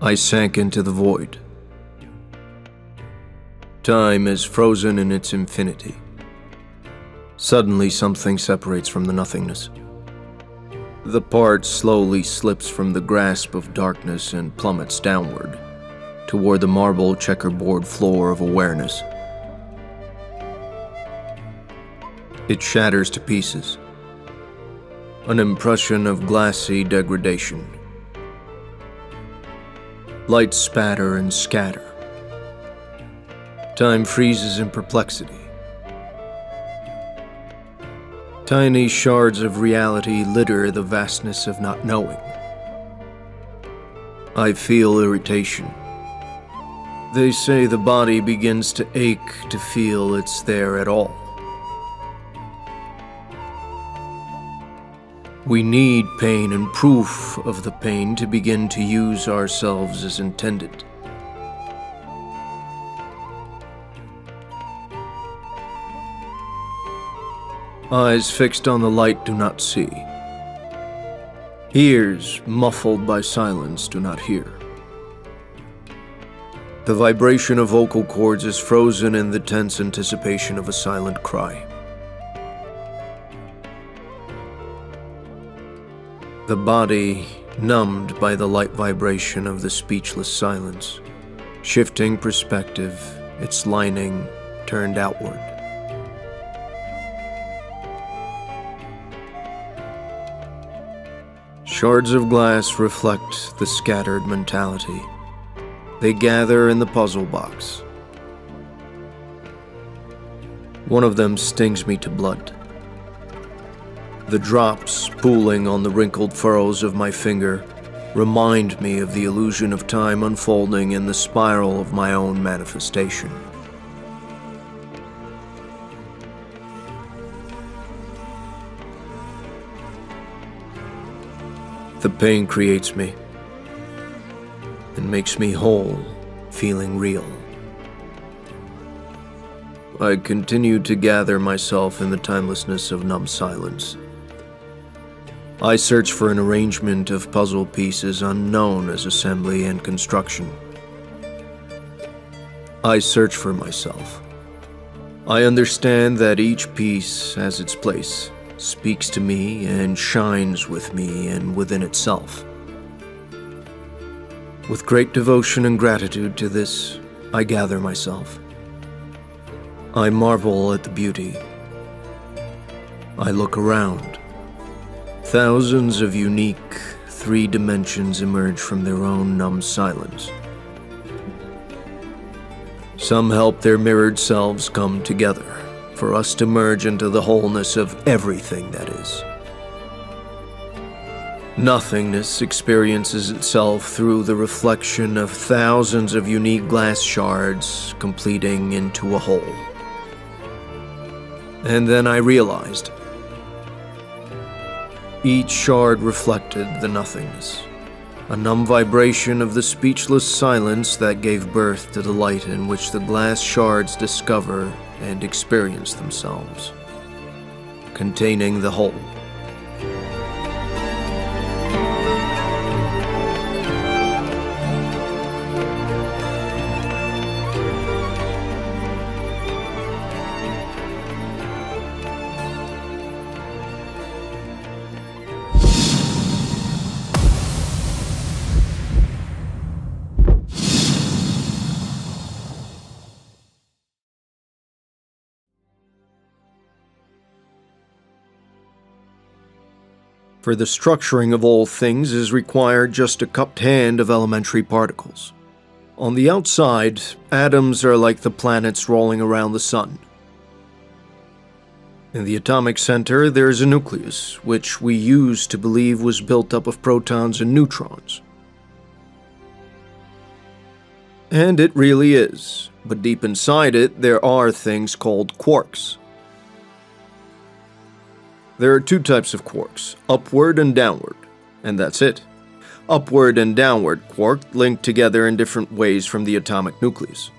I sank into the void. Time is frozen in its infinity. Suddenly something separates from the nothingness. The part slowly slips from the grasp of darkness and plummets downward, toward the marble checkerboard floor of awareness. It shatters to pieces. An impression of glassy degradation. Lights spatter and scatter. Time freezes in perplexity. Tiny shards of reality litter the vastness of not knowing. I feel irritation. They say the body begins to ache to feel it's there at all. We need pain and proof of the pain to begin to use ourselves as intended. Eyes fixed on the light do not see. Ears muffled by silence do not hear. The vibration of vocal cords is frozen in the tense anticipation of a silent cry. The body numbed by the light vibration of the speechless silence, shifting perspective, its lining turned outward. Shards of glass reflect the scattered mentality. They gather in the puzzle box. One of them stings me to blood. The drops pooling on the wrinkled furrows of my finger remind me of the illusion of time unfolding in the spiral of my own manifestation. The pain creates me and makes me whole, feeling real. I continue to gather myself in the timelessness of numb silence. I search for an arrangement of puzzle pieces unknown as assembly and construction. I search for myself. I understand that each piece has its place, speaks to me and shines with me and within itself. With great devotion and gratitude to this, I gather myself. I marvel at the beauty. I look around. Thousands of unique 3 dimensions emerge from their own numb silence. Some help their mirrored selves come together, for us to merge into the wholeness of everything that is. Nothingness experiences itself through the reflection of thousands of unique glass shards completing into a whole. And then I realized. Each shard reflected the nothingness, a numb vibration of the speechless silence that gave birth to the light in which the glass shards discover and experience themselves, containing the whole. For the structuring of all things is required just a cupped hand of elementary particles. On the outside, atoms are like the planets rolling around the sun. In the atomic center, there is a nucleus, which we used to believe was built up of protons and neutrons. And it really is, but deep inside it, there are things called quarks. There are two types of quarks, upward and downward, and that's it. Upward and downward quark link together in different ways from the atomic nucleus.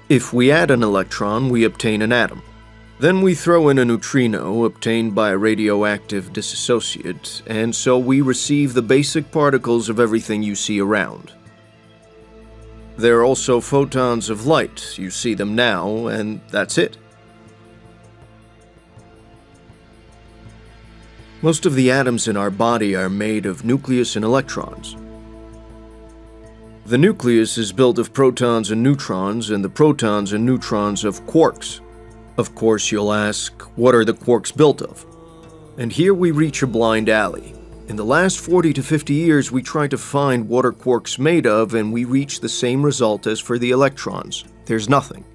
If we add an electron, we obtain an atom. Then we throw in a neutrino obtained by a radioactive dissociate, and so we receive the basic particles of everything you see around. There are also photons of light, you see them now, and that's it. Most of the atoms in our body are made of nucleus and electrons. The nucleus is built of protons and neutrons, and the protons and neutrons of quarks. Of course, you'll ask, what are the quarks built of? And here we reach a blind alley. In the last 40 to 50 years, we tried to find what are quarks made of, and we reached the same result as for the electrons. There's nothing.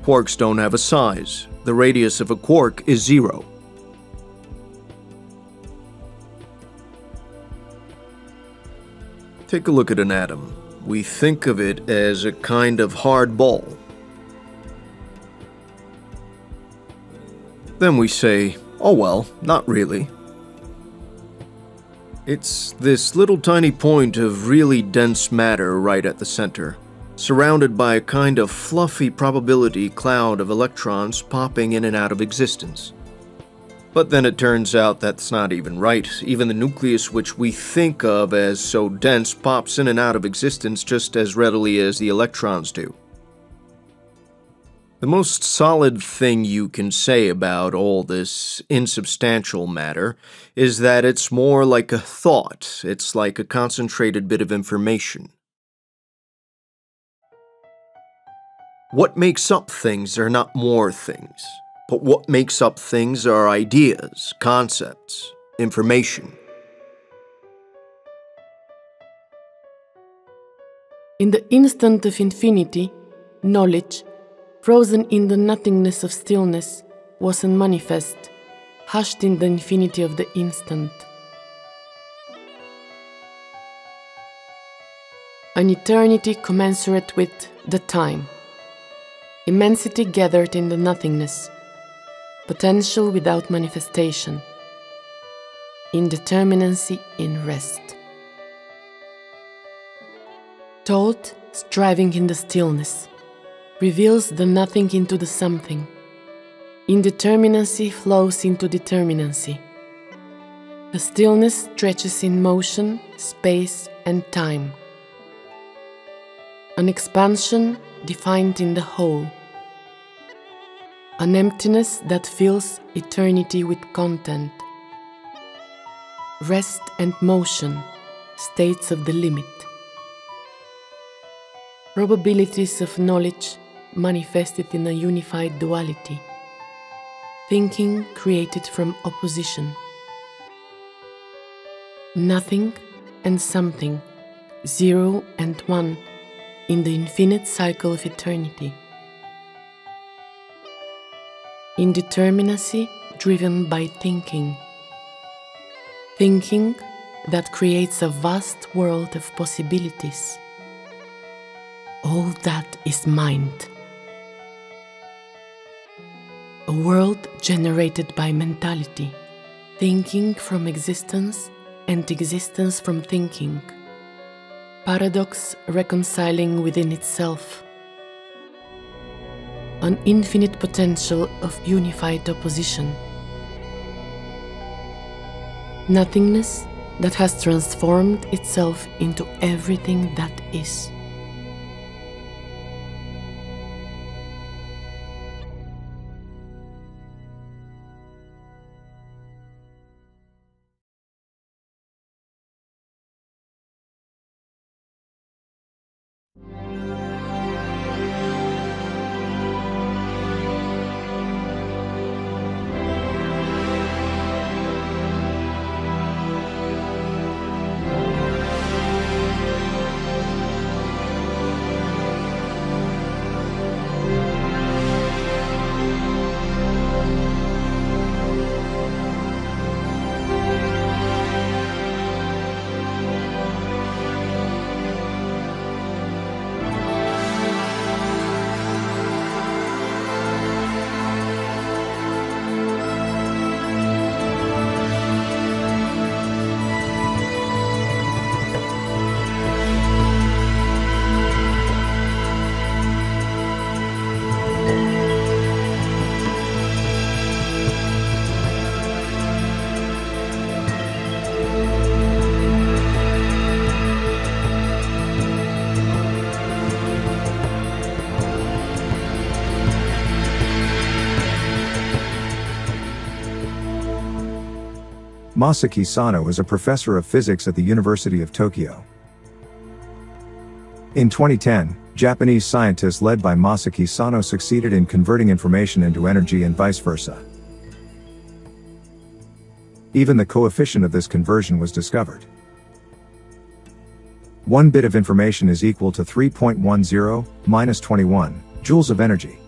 Quarks don't have a size. The radius of a quark is 0. Take a look at an atom. We think of it as a kind of hard ball. Then we say, oh well, not really. It's this little tiny point of really dense matter right at the center, surrounded by a kind of fluffy probability cloud of electrons popping in and out of existence. But then it turns out that's not even right. Even the nucleus, which we think of as so dense, pops in and out of existence just as readily as the electrons do. The most solid thing you can say about all this insubstantial matter is that it's more like a thought. It's like a concentrated bit of information. What makes up things are not more things, but what makes up things are ideas, concepts, information. In the instant of infinity, knowledge, frozen in the nothingness of stillness, was unmanifest, hushed in the infinity of the instant. An eternity commensurate with the time. Immensity gathered in the nothingness. Potential without manifestation. Indeterminacy in rest. Thought, striving in the stillness, reveals the nothing into the something. Indeterminacy flows into determinacy. The stillness stretches in motion, space, and time. An expansion defined in the whole. An emptiness that fills eternity with content. Rest and motion, states of the limit. Probabilities of knowledge manifested in a unified duality. Thinking created from opposition. Nothing and something, 0 and 1, in the infinite cycle of eternity. Indeterminacy driven by thinking. Thinking that creates a vast world of possibilities. All that is mind. a world generated by mentality, thinking from existence and existence from thinking, paradox reconciling within itself, an infinite potential of unified opposition, nothingness that has transformed itself into everything that is. Masaki Sano is a professor of physics at the University of Tokyo. In 2010, Japanese scientists led by Masaki Sano succeeded in converting information into energy and vice versa. Even the coefficient of this conversion was discovered. 1 bit of information is equal to 3.10 minus 21 joules of energy.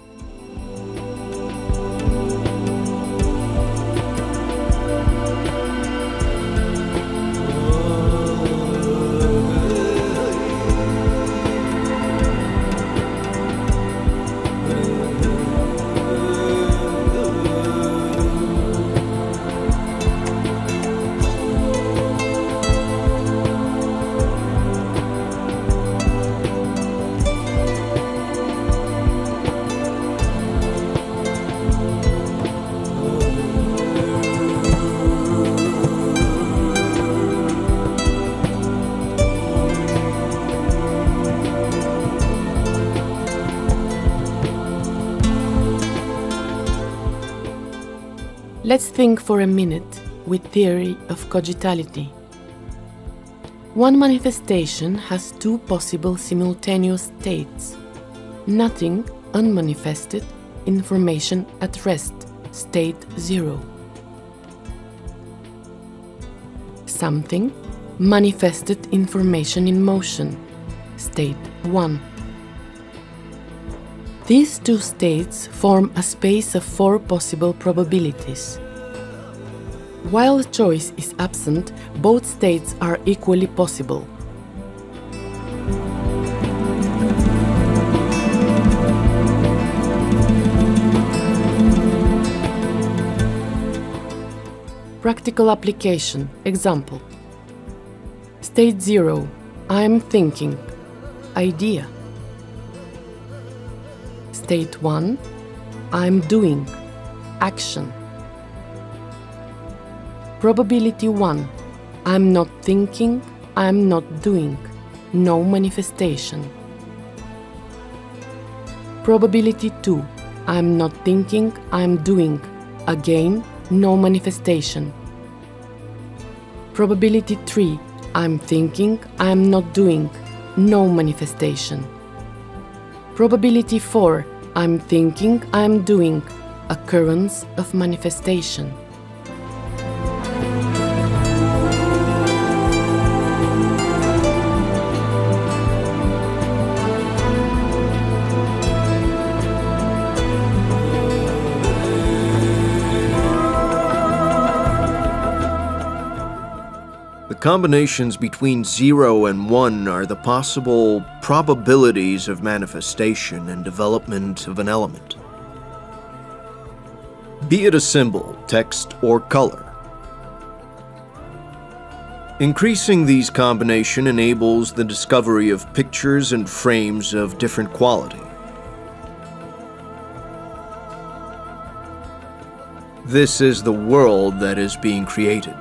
Let's think for a minute with theory of cogitality. One manifestation has two possible simultaneous states: nothing, unmanifested, information at rest, state 0. Something, manifested information in motion, state 1. These two states form a space of 4 possible probabilities. While choice is absent, both states are equally possible. Practical application. Example. State 0. I am thinking. Idea. State 1. I am doing. Action. Probability 1. I am not thinking. I am not doing. No manifestation. Probability 2. I am not thinking. I am doing. Again, no manifestation. Probability 3. I am thinking. I am not doing. No manifestation. Probability 4. I am thinking. I am doing. Occurrence of manifestation. The combinations between 0 and 1 are the possible probabilities of manifestation and development of an element. be it a symbol, text, or color. Increasing these combinations enables the discovery of pictures and frames of different quality. This is the world that is being created.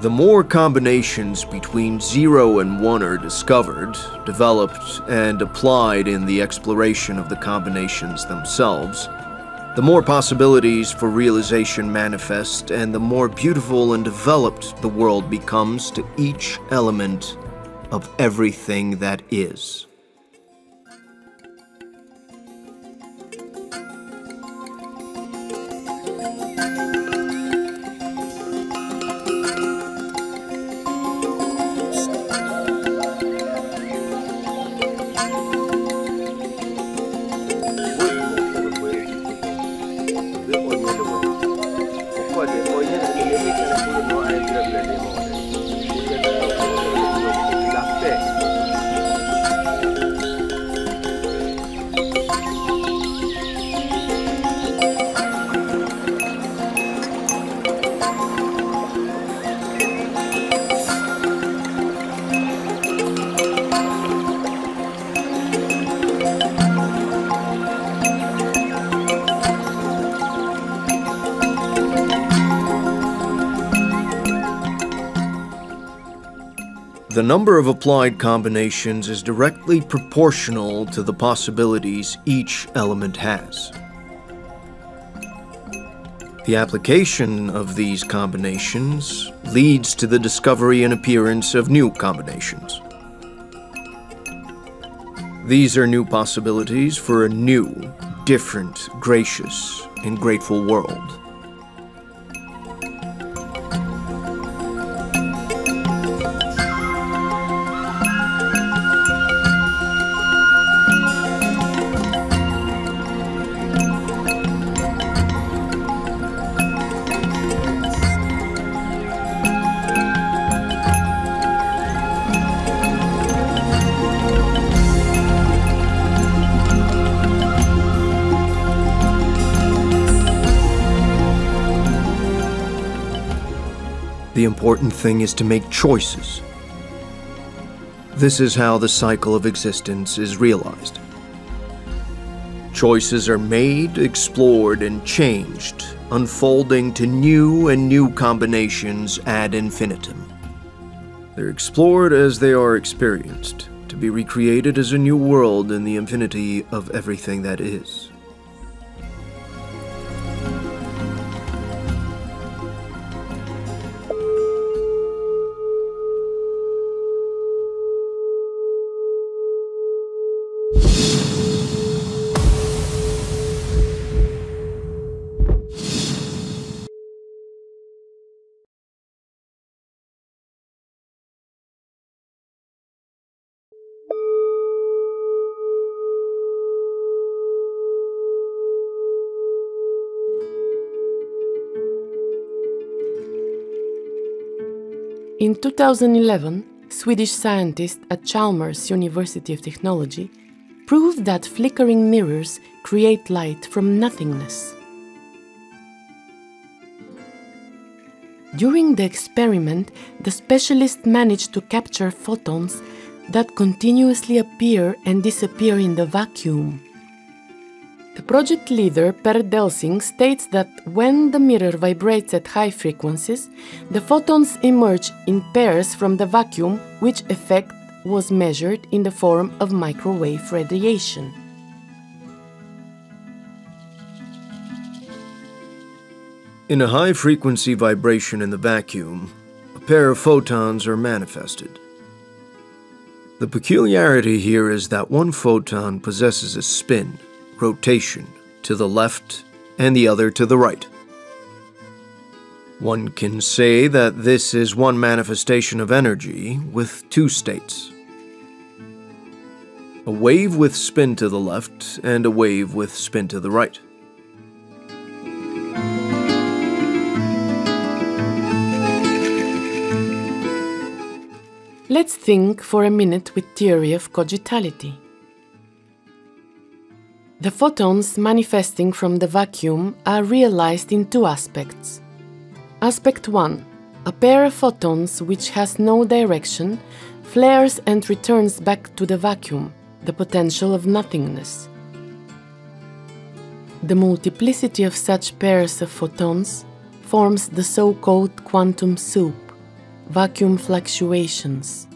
The more combinations between 0 and 1 are discovered, developed, and applied in the exploration of the combinations themselves, the more possibilities for realization manifest, and the more beautiful and developed the world becomes to each element of everything that is. The number of applied combinations is directly proportional to the possibilities each element has. The application of these combinations leads to the discovery and appearance of new combinations. These are new possibilities for a new, different, gracious, and grateful world. The important thing is to make choices. This is how the cycle of existence is realized. Choices are made, explored, and changed, unfolding to new combinations ad infinitum. They're explored as they are experienced, to be recreated as a new world in the infinity of everything that is. In 2011, Swedish scientists at Chalmers University of Technology proved that flickering mirrors create light from nothingness. During the experiment, the specialist managed to capture photons that continuously appear and disappear in the vacuum. The project leader, Per Delsing, states that when the mirror vibrates at high frequencies, the photons emerge in pairs from the vacuum, which effect was measured in the form of microwave radiation. In a high-frequency vibration in the vacuum, a pair of photons are manifested. The peculiarity here is that one photon possesses a spin, rotation, to the left and the other to the right. One can say that this is one manifestation of energy with two states. A wave with spin to the left and a wave with spin to the right. Let's think for a minute with theory of cogitality. The photons manifesting from the vacuum are realized in two aspects. Aspect 1. A pair of photons which has no direction flares and returns back to the vacuum, the potential of nothingness. The multiplicity of such pairs of photons forms the so-called quantum soup, vacuum fluctuations.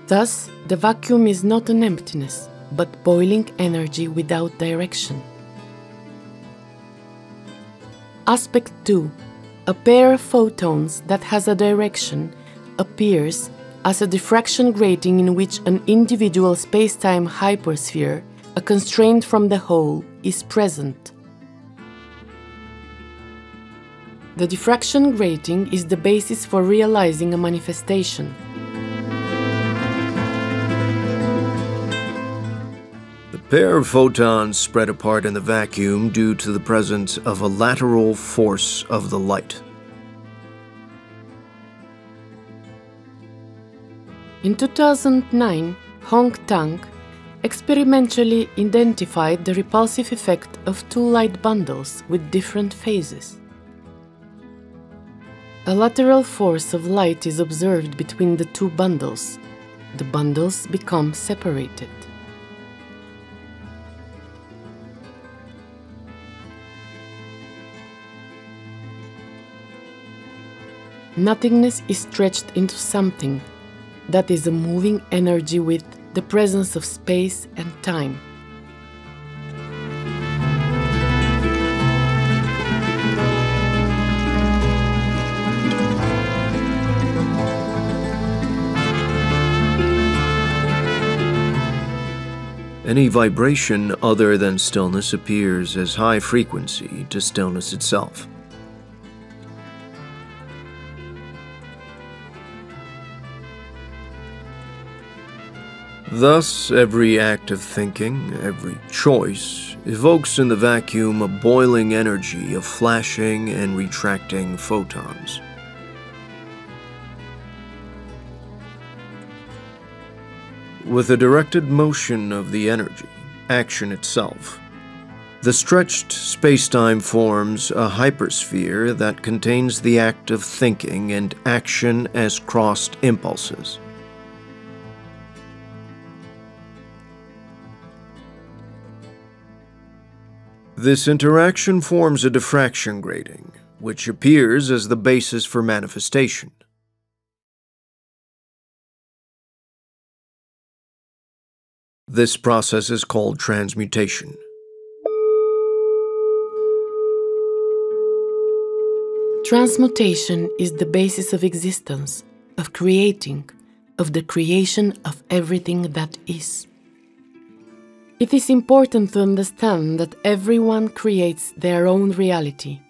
Thus, the vacuum is not an emptiness, but boiling energy without direction. Aspect 2. A pair of photons that has a direction appears as a diffraction grating in which an individual spacetime hypersphere, a constraint from the whole, is present. The diffraction grating is the basis for realizing a manifestation. The pair of photons spread apart in the vacuum due to the presence of a lateral force of the light. In 2009, Hong Tang experimentally identified the repulsive effect of two light bundles with different phases. A lateral force of light is observed between the two bundles. The bundles become separated. Nothingness is stretched into something that is a moving energy with the presence of space and time. Any vibration other than stillness appears as high frequency to stillness itself. Thus, every act of thinking, every choice, evokes in the vacuum a boiling energy of flashing and retracting photons. With a directed motion of the energy, action itself, the stretched spacetime forms a hypersphere that contains the act of thinking and action as crossed impulses. This interaction forms a diffraction grating, which appears as the basis for manifestation. This process is called transmutation. Transmutation is the basis of existence, of creating, of the creation of everything that is. It is important to understand that everyone creates their own reality.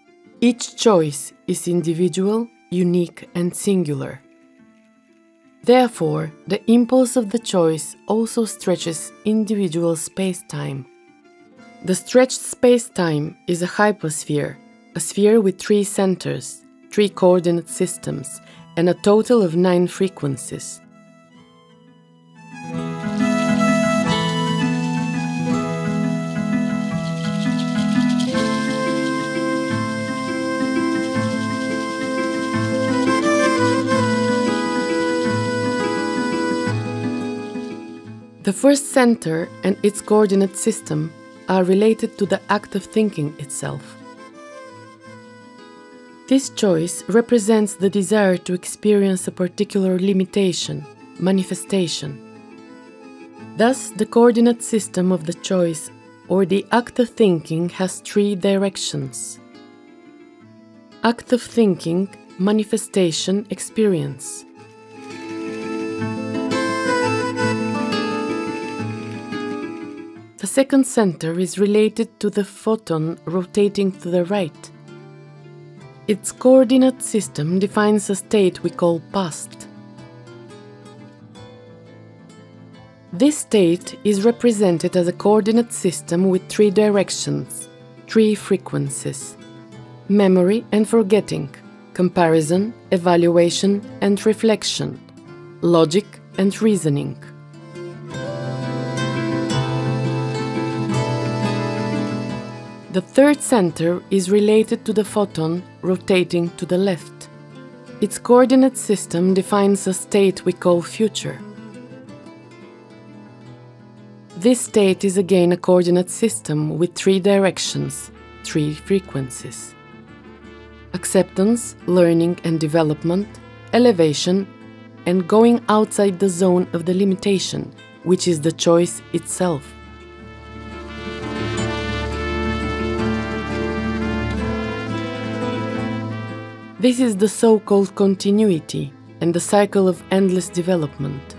Each choice is individual, unique, and singular. Therefore, the impulse of the choice also stretches individual space-time. The stretched space-time is a hypersphere, a sphere with 3 centers, 3 coordinate systems, and a total of 9 frequencies. The first center and its coordinate system are related to the act of thinking itself. This choice represents the desire to experience a particular limitation, manifestation. Thus, the coordinate system of the choice or the act of thinking has 3 directions: act of thinking, manifestation, experience. The second center is related to the photon rotating to the right. Its coordinate system defines a state we call past. This state is represented as a coordinate system with 3 directions, 3 frequencies: memory and forgetting, comparison, evaluation and reflection, logic and reasoning. The third center is related to the photon rotating to the left. Its coordinate system defines a state we call future. This state is again a coordinate system with 3 directions, 3 frequencies: acceptance, learning and development, elevation, and going outside the zone of the limitation, which is the choice itself. This is the so-called continuity and the cycle of endless development.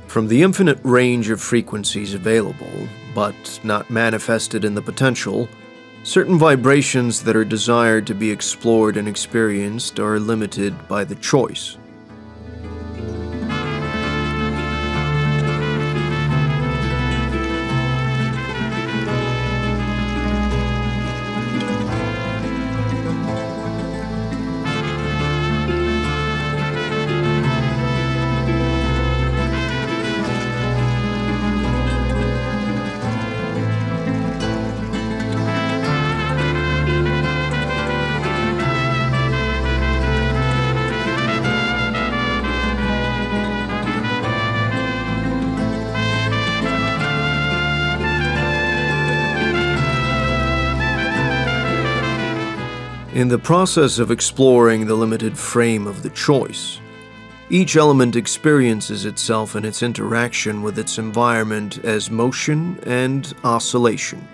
From the infinite range of frequencies available, but not manifested in the potential, certain vibrations that are desired to be explored and experienced are limited by the choice. In the process of exploring the limited frame of the choice, each element experiences itself in its interaction with its environment as motion and oscillation.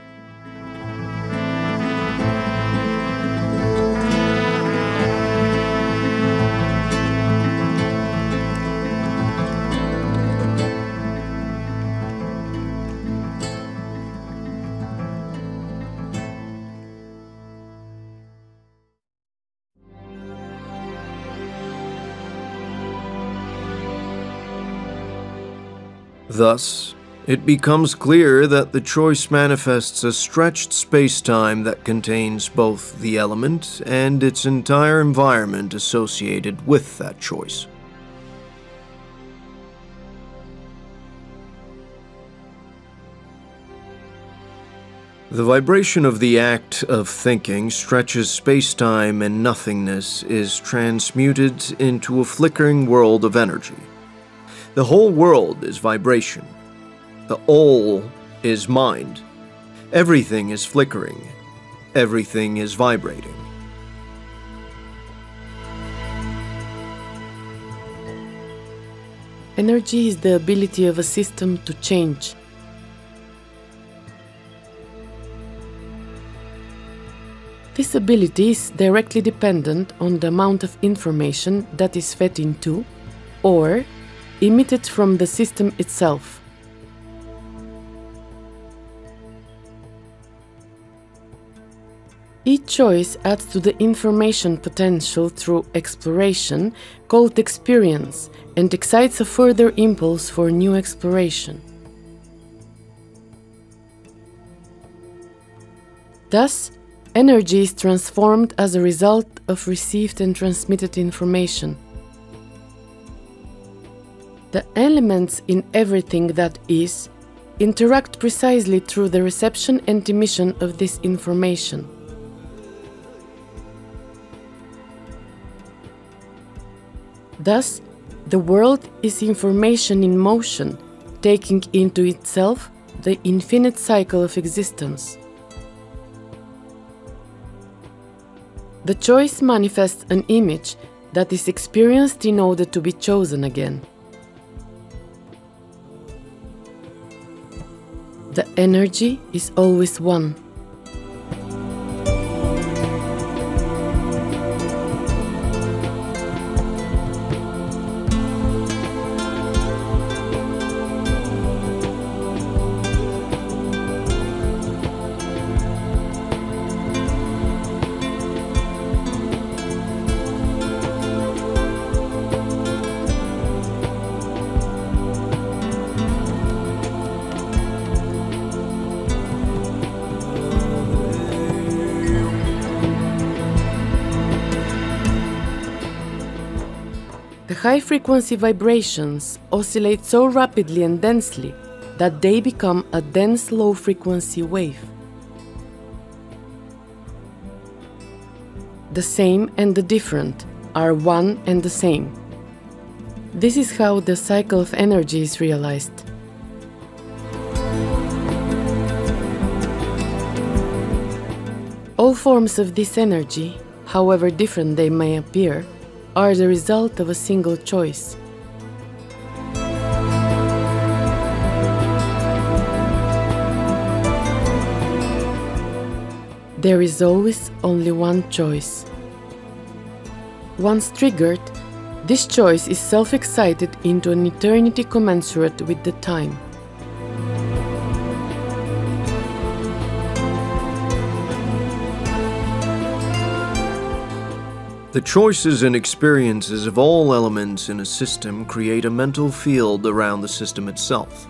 Thus, it becomes clear that the choice manifests a stretched space-time that contains both the element and its entire environment associated with that choice. The vibration of the act of thinking stretches space-time, and nothingness is transmuted into a flickering world of energy. The whole world is vibration. The all is mind. Everything is flickering. Everything is vibrating. Energy is the ability of a system to change. This ability is directly dependent on the amount of information that is fed into or emitted from the system itself. Each choice adds to the information potential through exploration, called experience, and excites a further impulse for new exploration. Thus, energy is transformed as a result of received and transmitted information. The elements in everything that is interact precisely through the reception and emission of this information. Thus, the world is information in motion, taking into itself the infinite cycle of existence. The choice manifests an image that is experienced in order to be chosen again. The energy is always one. The high-frequency vibrations oscillate so rapidly and densely that they become a dense low-frequency wave. The same and the different are one and the same. This is how the cycle of energy is realized. All forms of this energy, however different they may appear, are the result of a single choice. There is always only one choice. Once triggered, this choice is self-excited into an eternity commensurate with the time. The choices and experiences of all elements in a system create a mental field around the system itself.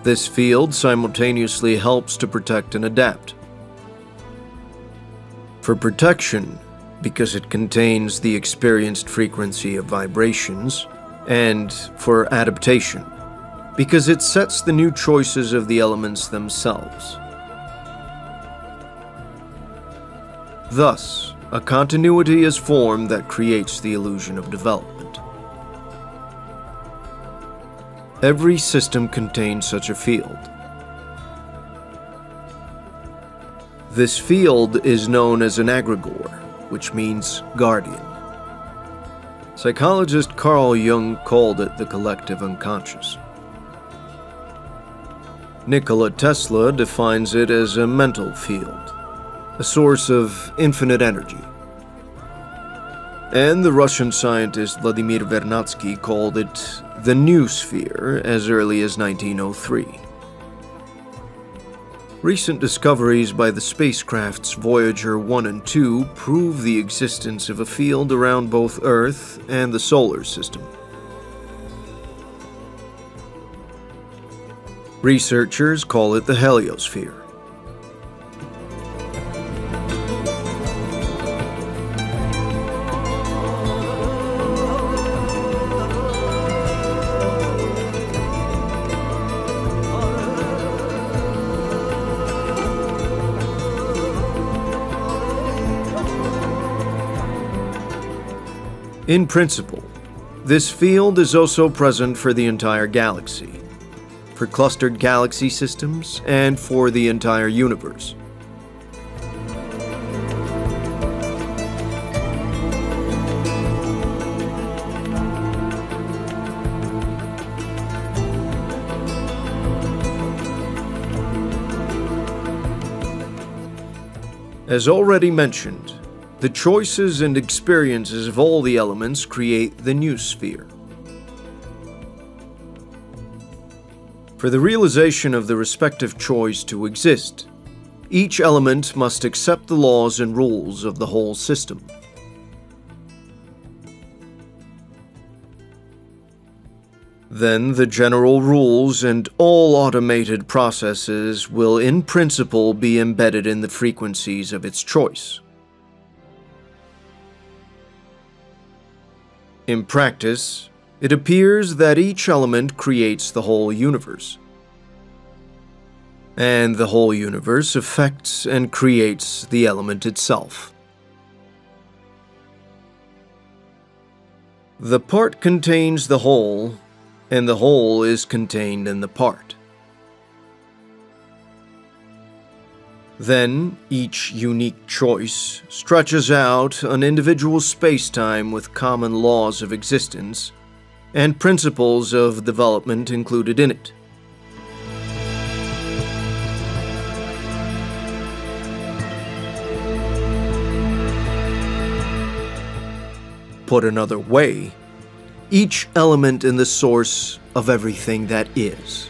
This field simultaneously helps to protect and adapt. For protection, because it contains the experienced frequency of vibrations, and for adaptation, because it sets the new choices of the elements themselves. Thus, a continuity is formed that creates the illusion of development. Every system contains such a field. This field is known as an egregore, which means guardian. Psychologist Carl Jung called it the collective unconscious. Nikola Tesla defines it as a mental field, a source of infinite energy. And the Russian scientist Vladimir Vernadsky called it the new sphere as early as 1903. Recent discoveries by the spacecrafts Voyager 1 and 2 prove the existence of a field around both Earth and the solar system. Researchers call it the heliosphere. In principle, this field is also present for the entire galaxy, for clustered galaxy systems, and for the entire universe. As already mentioned, the choices and experiences of all the elements create the new sphere. For the realization of the respective choice to exist, each element must accept the laws and rules of the whole system. Then the general rules and all automated processes will in principle be embedded in the frequencies of its choice. In practice, it appears that each element creates the whole universe, and the whole universe affects and creates the element itself. The part contains the whole, and the whole is contained in the part. Then, each unique choice stretches out an individual space-time with common laws of existence and principles of development included in it. Put another way, each element in the source of everything that is.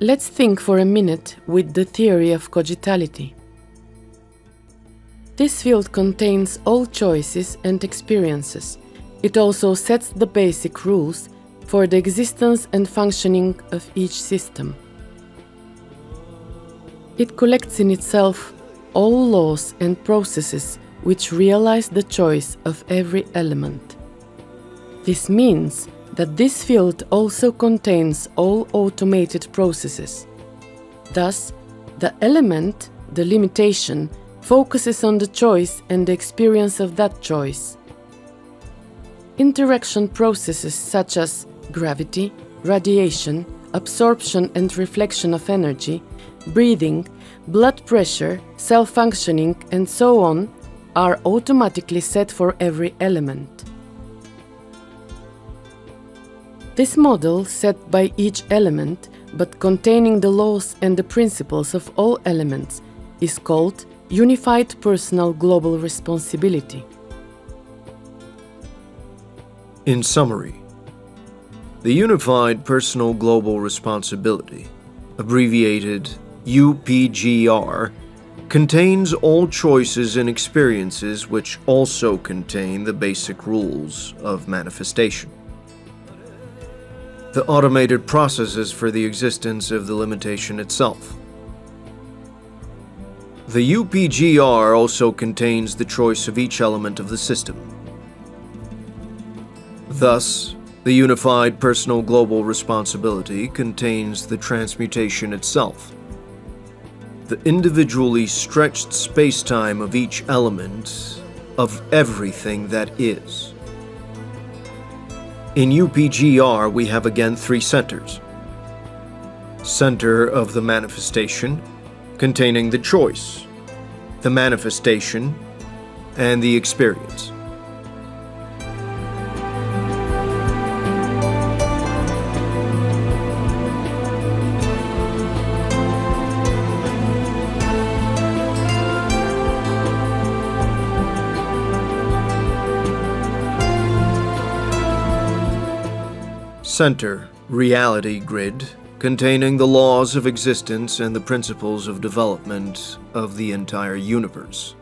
Let's think for a minute with the theory of cogitality. This field contains all choices and experiences. It also sets the basic rules for the existence and functioning of each system. It collects in itself all laws and processes which realize the choice of every element. This means that this field also contains all automated processes. Thus, the element, the limitation, focuses on the choice and the experience of that choice. Interaction processes such as gravity, radiation, absorption and reflection of energy, breathing, blood pressure, cell functioning, and so on are automatically set for every element. This model, set by each element, but containing the laws and the principles of all elements, is called Unified Personal Global Responsibility. In summary, the Unified Personal Global Responsibility, abbreviated UPGR, contains all choices and experiences which also contain the basic rules of manifestation. The automated processes for the existence of the limitation itself. The UPGR also contains the choice of each element of the system. Thus, the Unified Personal Global Responsibility contains the transmutation itself, the individually stretched space-time of each element of everything that is. In UPGR, we have again three centers. Center of the manifestation, containing the choice, the manifestation, and the experience. Center, reality grid, containing the laws of existence and the principles of development of the entire universe.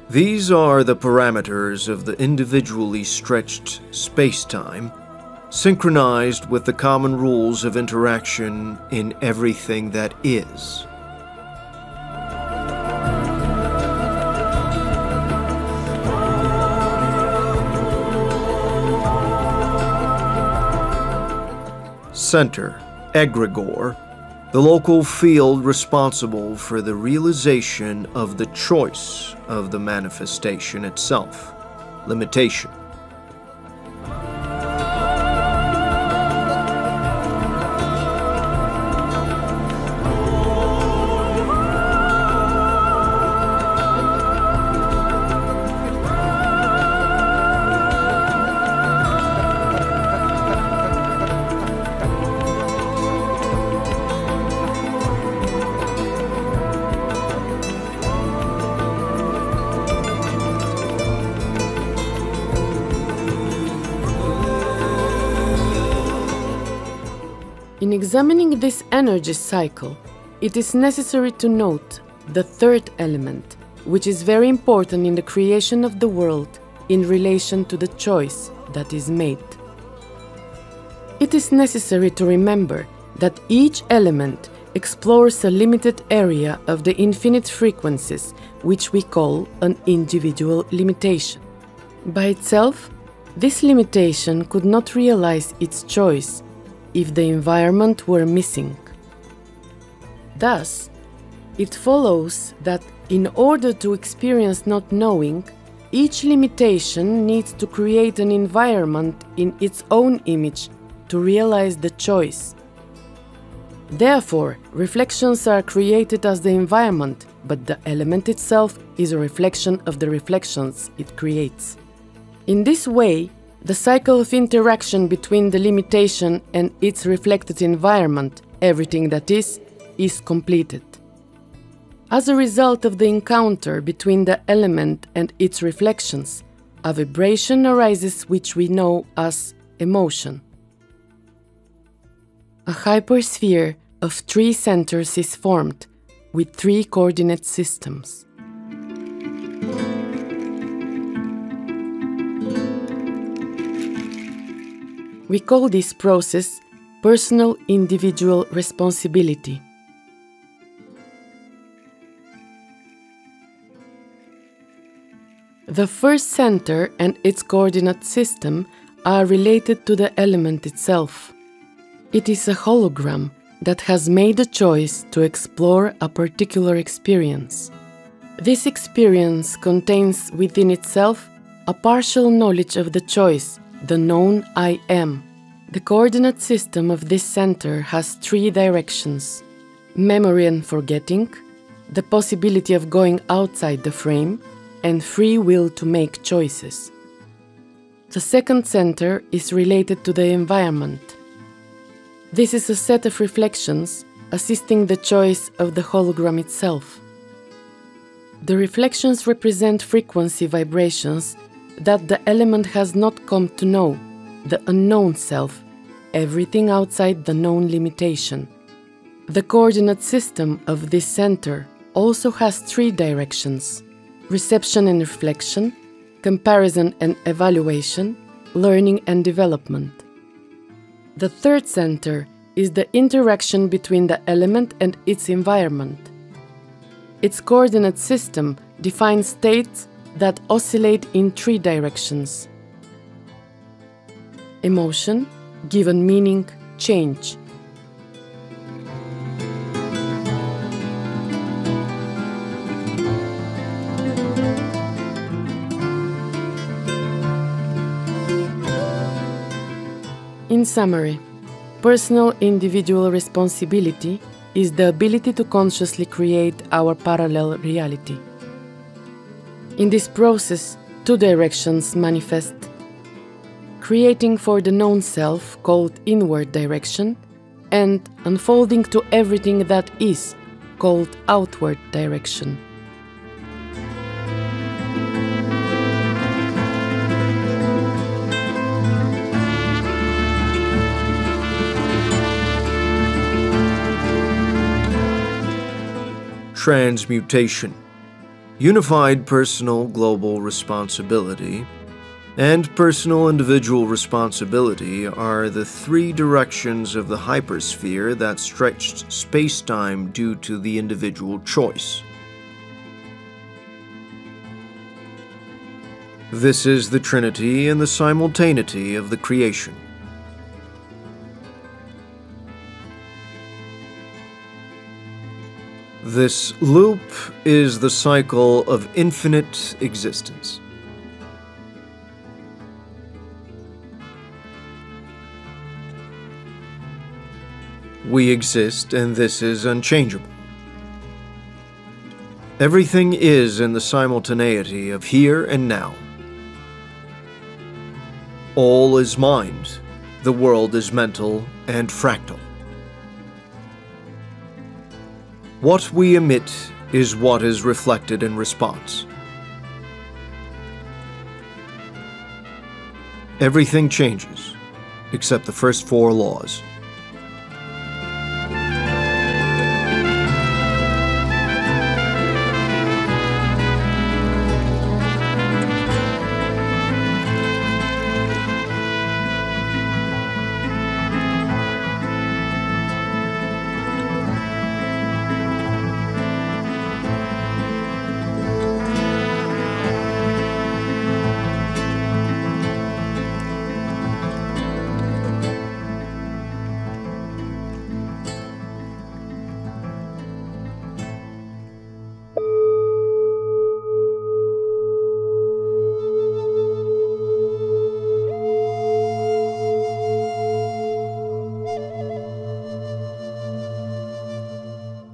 These are the parameters of the individually stretched space-time, synchronized with the common rules of interaction in everything that is. Center, egregore, the local field responsible for the realization of the choice of the manifestation itself, limitation. In examining this energy cycle, it is necessary to note the third element, which is very important in the creation of the world in relation to the choice that is made. It is necessary to remember that each element explores a limited area of the infinite frequencies, which we call an individual limitation. By itself, this limitation could not realize its choice if the environment were missing. Thus, it follows that in order to experience not knowing, each limitation needs to create an environment in its own image to realize the choice. Therefore, reflections are created as the environment, but the element itself is a reflection of the reflections it creates. In this way, the cycle of interaction between the limitation and its reflected environment, everything that is completed. As a result of the encounter between the element and its reflections, a vibration arises which we know as emotion. A hypersphere of 3 centers is formed with 3 coordinate systems. We call this process personal individual responsibility. The first center and its coordinate system are related to the element itself. It is a hologram that has made a choice to explore a particular experience. This experience contains within itself a partial knowledge of the choice, the known I am. The coordinate system of this center has 3 directions: memory and forgetting, the possibility of going outside the frame, and free will to make choices. The second center is related to the environment. This is a set of reflections assisting the choice of the hologram itself. The reflections represent frequency vibrations that the element has not come to know, the unknown self, everything outside the known limitation. The coordinate system of this center also has 3 directions: reception and reflection, comparison and evaluation, learning and development. The third center is the interaction between the element and its environment. Its coordinate system defines states that oscillate in 3 directions: emotion, given meaning, change. In summary, personal individual responsibility is the ability to consciously create our parallel reality. In this process, 2 directions manifest: creating for the known self, called inward direction, and unfolding to everything that is, called outward direction. Transmutation, unified personal global responsibility, and personal individual responsibility are the 3 directions of the hypersphere that stretched spacetime due to the individual choice. This is the trinity and the simultaneity of the creation. This loop is the cycle of infinite existence. We exist, and this is unchangeable. Everything is in the simultaneity of here and now. All is mind, the world is mental and fractal. What we emit is what is reflected in response. Everything changes, except the first 4 laws.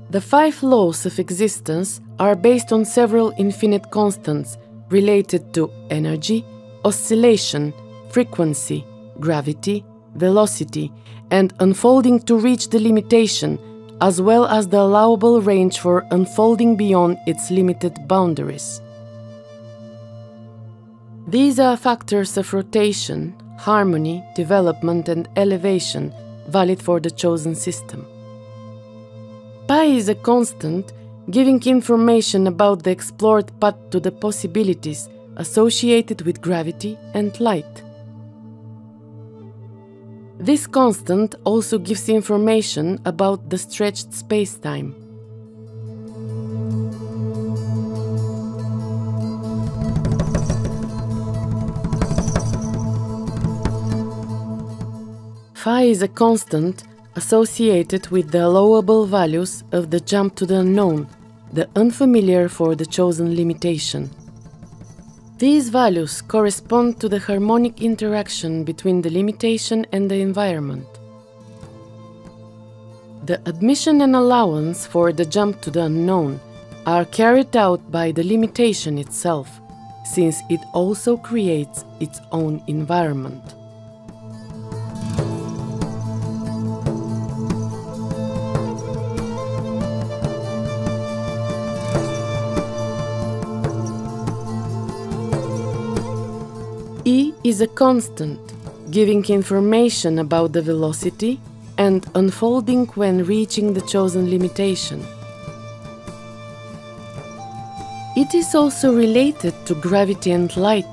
The 5 laws of existence are based on several infinite constants related to energy, oscillation, frequency, gravity, velocity, and unfolding to reach the limitation, as well as the allowable range for unfolding beyond its limited boundaries. These are factors of rotation, harmony, development, and elevation valid for the chosen system. Pi is a constant giving information about the explored path to the possibilities associated with gravity and light. This constant also gives information about the stretched spacetime. Phi is a constant associated with the allowable values of the jump to the unknown, the unfamiliar for the chosen limitation. These values correspond to the harmonic interaction between the limitation and the environment. The admission and allowance for the jump to the unknown are carried out by the limitation itself, since it also creates its own environment. E is a constant, giving information about the velocity and unfolding when reaching the chosen limitation. It is also related to gravity and light.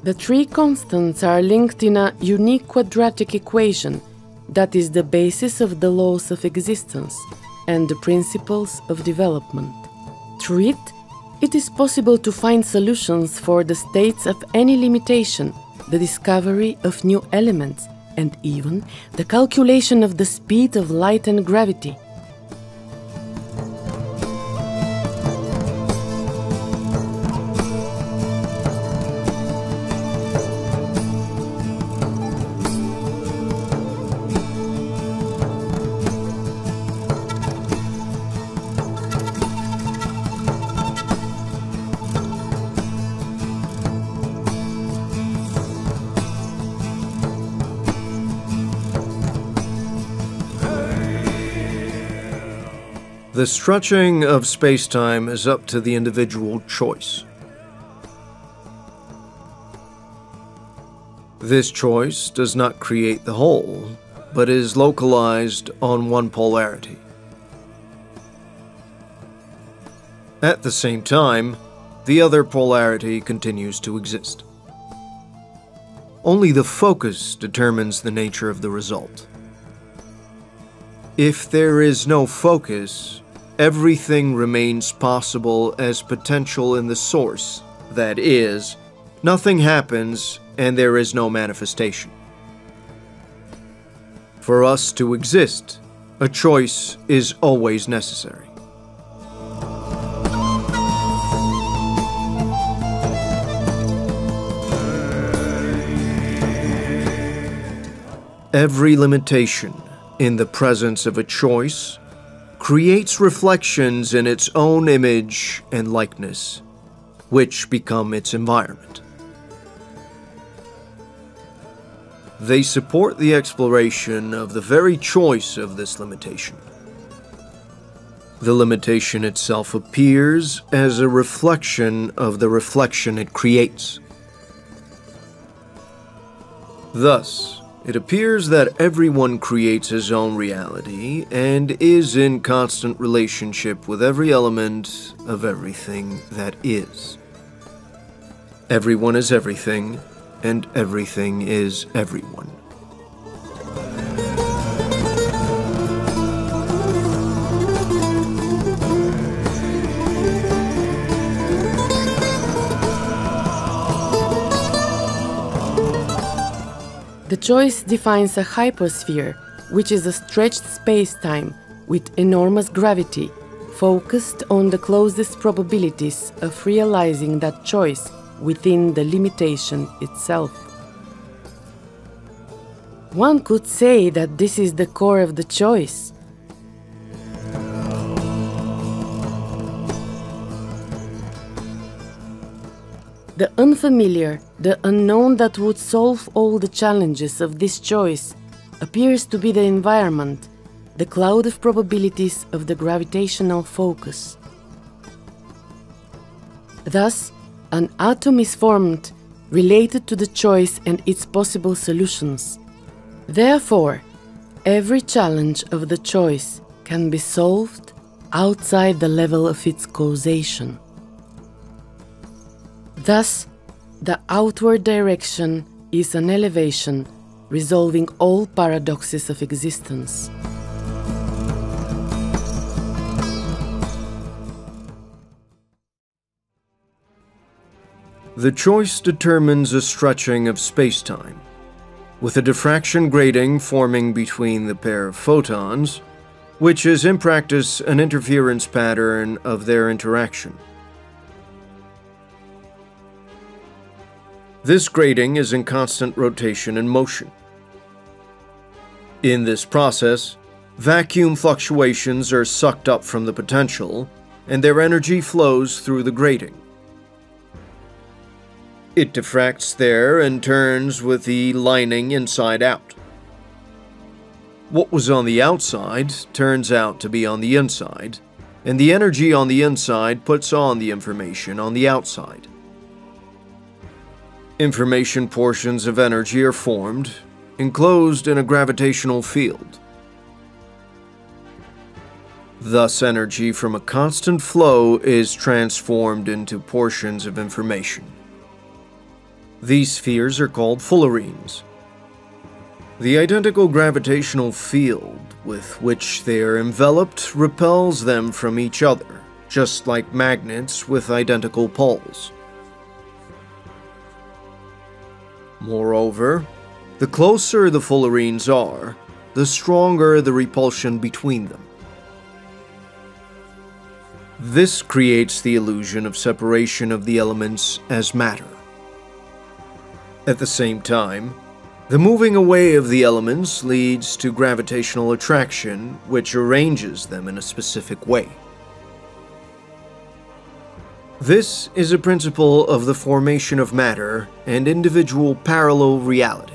The three constants are linked in a unique quadratic equation that is the basis of the laws of existence and the principles of development. Through it is possible to find solutions for the states of any limitation, the discovery of new elements, and even the calculation of the speed of light and gravity. The stretching of spacetime is up to the individual choice. This choice does not create the whole, but is localized on one polarity. At the same time, the other polarity continues to exist. Only the focus determines the nature of the result. If there is no focus, everything remains possible as potential in the source, that is, nothing happens and there is no manifestation. For us to exist, a choice is always necessary. Every limitation in the presence of a choice creates reflections in its own image and likeness, which become its environment. They support the exploration of the very choice of this limitation. The limitation itself appears as a reflection of the reflection it creates. Thus, it appears that everyone creates his own reality and is in constant relationship with every element of everything that is. Everyone is everything, and everything is everyone. The choice defines a hypersphere, which is a stretched space-time with enormous gravity, focused on the closest probabilities of realizing that choice within the limitation itself. One could say that this is the core of the choice. The unfamiliar, the unknown that would solve all the challenges of this choice, appears to be the environment, the cloud of probabilities of the gravitational focus. Thus, an atom is formed related to the choice and its possible solutions. Therefore, every challenge of the choice can be solved outside the level of its causation. Thus, the outward direction is an elevation, resolving all paradoxes of existence. The choice determines a stretching of spacetime, with a diffraction grating forming between the pair of photons, which is in practice an interference pattern of their interaction. This grating is in constant rotation and motion. In this process, vacuum fluctuations are sucked up from the potential, and their energy flows through the grating. It diffracts there and turns with the lining inside out. What was on the outside turns out to be on the inside, and the energy on the inside puts on the information on the outside. Information portions of energy are formed, enclosed in a gravitational field. Thus, energy from a constant flow is transformed into portions of information. These spheres are called fullerenes. The identical gravitational field with which they are enveloped repels them from each other, just like magnets with identical poles. Moreover, the closer the fullerenes are, the stronger the repulsion between them. This creates the illusion of separation of the elements as matter. At the same time, the moving away of the elements leads to gravitational attraction, which arranges them in a specific way. This is a principle of the formation of matter and individual parallel reality.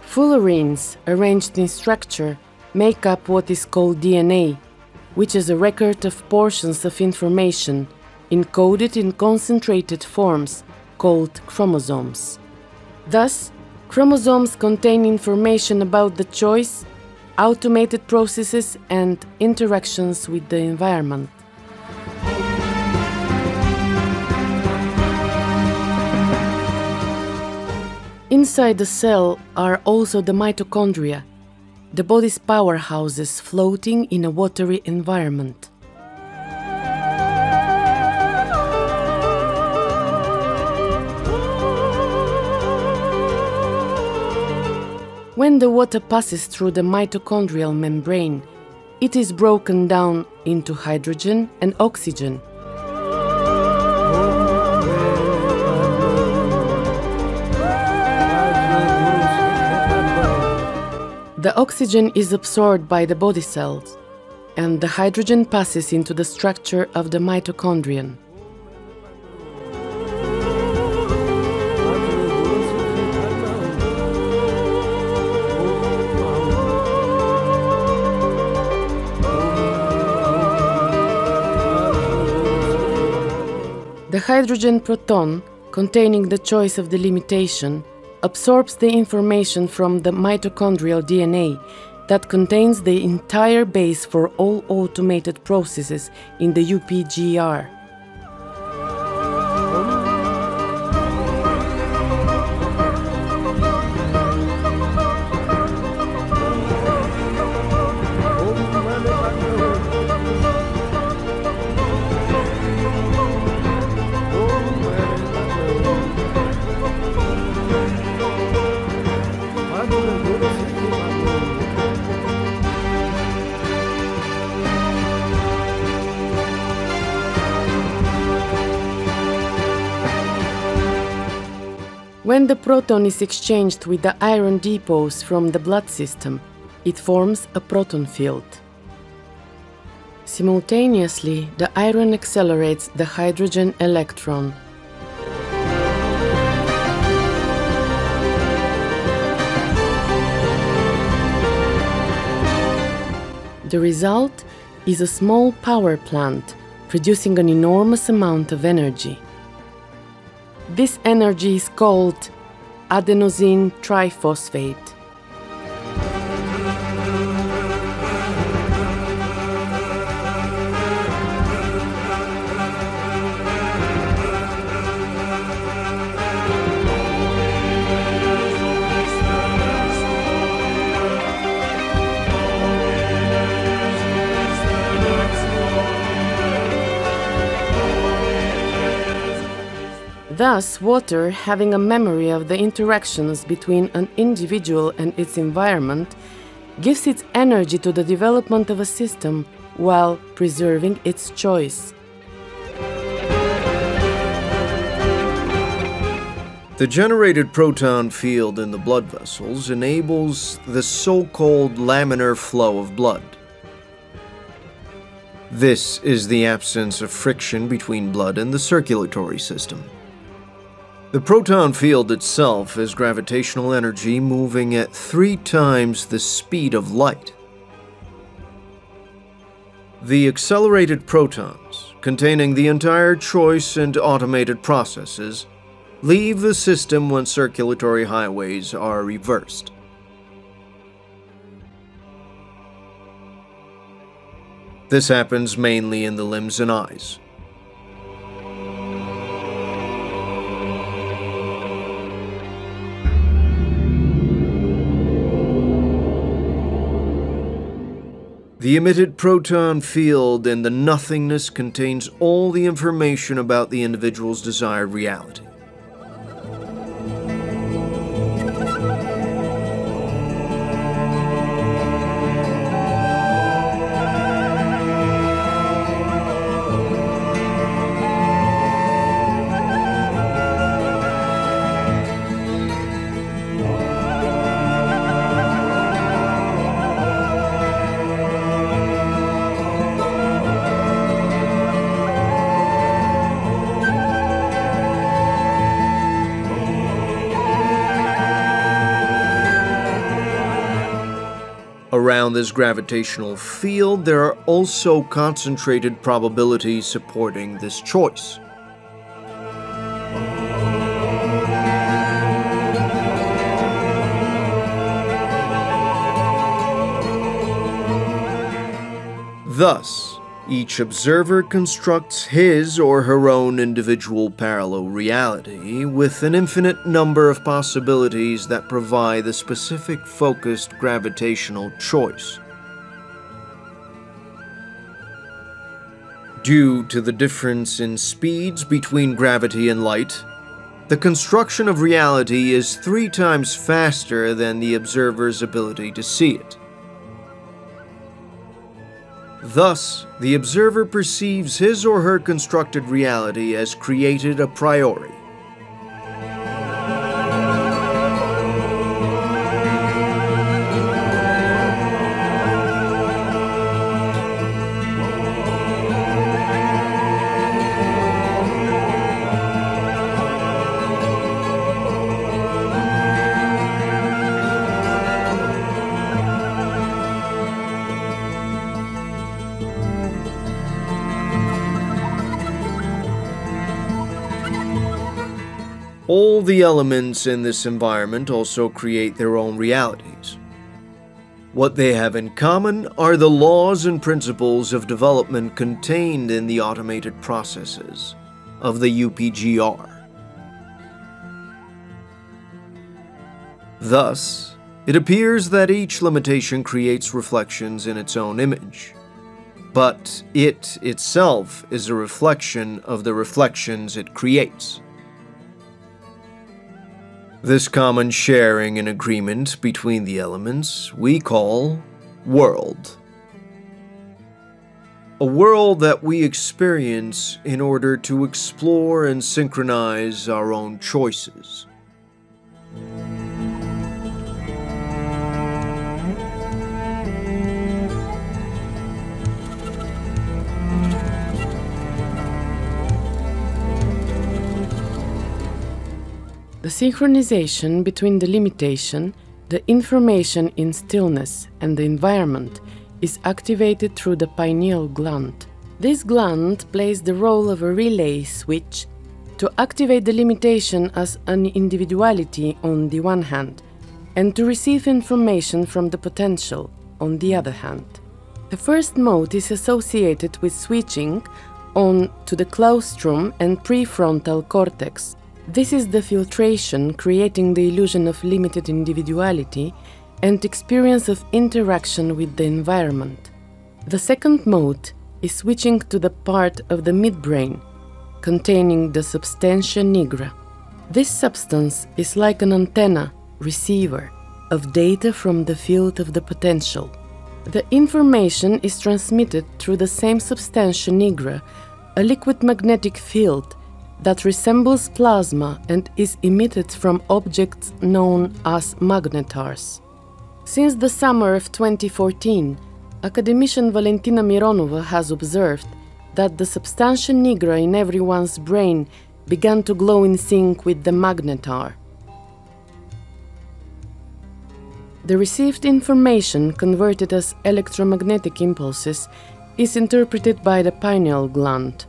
Fullerenes, arranged in structure, make up what is called DNA, which is a record of portions of information encoded in concentrated forms called chromosomes. Thus, chromosomes contain information about the choice, automated processes, and interactions with the environment. Inside the cell are also the mitochondria, the body's powerhouses floating in a watery environment. When the water passes through the mitochondrial membrane, it is broken down into hydrogen and oxygen. The oxygen is absorbed by the body cells, and the hydrogen passes into the structure of the mitochondrion. The hydrogen proton, containing the choice of delimitation, absorbs the information from the mitochondrial DNA that contains the entire base for all automated processes in the UPGR. When the proton is exchanged with the iron depots from the blood system, it forms a proton field. Simultaneously, the iron accelerates the hydrogen electron. The result is a small power plant producing an enormous amount of energy. This energy is called adenosine triphosphate. Thus, water, having a memory of the interactions between an individual and its environment, gives its energy to the development of a system while preserving its choice. The generated proton field in the blood vessels enables the so-called laminar flow of blood. This is the absence of friction between blood and the circulatory system. The proton field itself is gravitational energy moving at 3 times the speed of light. The accelerated protons, containing the entire choice and automated processes, leave the system when circulatory highways are reversed. This happens mainly in the limbs and eyes. The emitted proton field in the nothingness contains all the information about the individual's desired reality. Around this gravitational field, there are also concentrated probabilities supporting this choice. Thus, each observer constructs his or her own individual parallel reality with an infinite number of possibilities that provide the specific focused gravitational choice. Due to the difference in speeds between gravity and light, the construction of reality is 3 times faster than the observer's ability to see it. Thus, the observer perceives his or her constructed reality as created a priori. All the elements in this environment also create their own realities. What they have in common are the laws and principles of development contained in the automated processes of the UPGR. Thus, it appears that each limitation creates reflections in its own image, but it itself is a reflection of the reflections it creates. This common sharing and agreement between the elements we call world. A world that we experience in order to explore and synchronize our own choices. The synchronization between the limitation, the information in stillness, and the environment is activated through the pineal gland. This gland plays the role of a relay switch to activate the limitation as an individuality on the one hand, and to receive information from the potential on the other hand. The first mode is associated with switching on to the claustrum and prefrontal cortex. This is the filtration, creating the illusion of limited individuality and experience of interaction with the environment. The second mode is switching to the part of the midbrain containing the substantia nigra. This substance is like an antenna, receiver, of data from the field of the potential. The information is transmitted through the same substantia nigra, a liquid magnetic field that resembles plasma and is emitted from objects known as magnetars. Since the summer of 2014, academician Valentina Mironova has observed that the substantia nigra in everyone's brain began to glow in sync with the magnetar. The received information, converted as electromagnetic impulses, is interpreted by the pineal gland.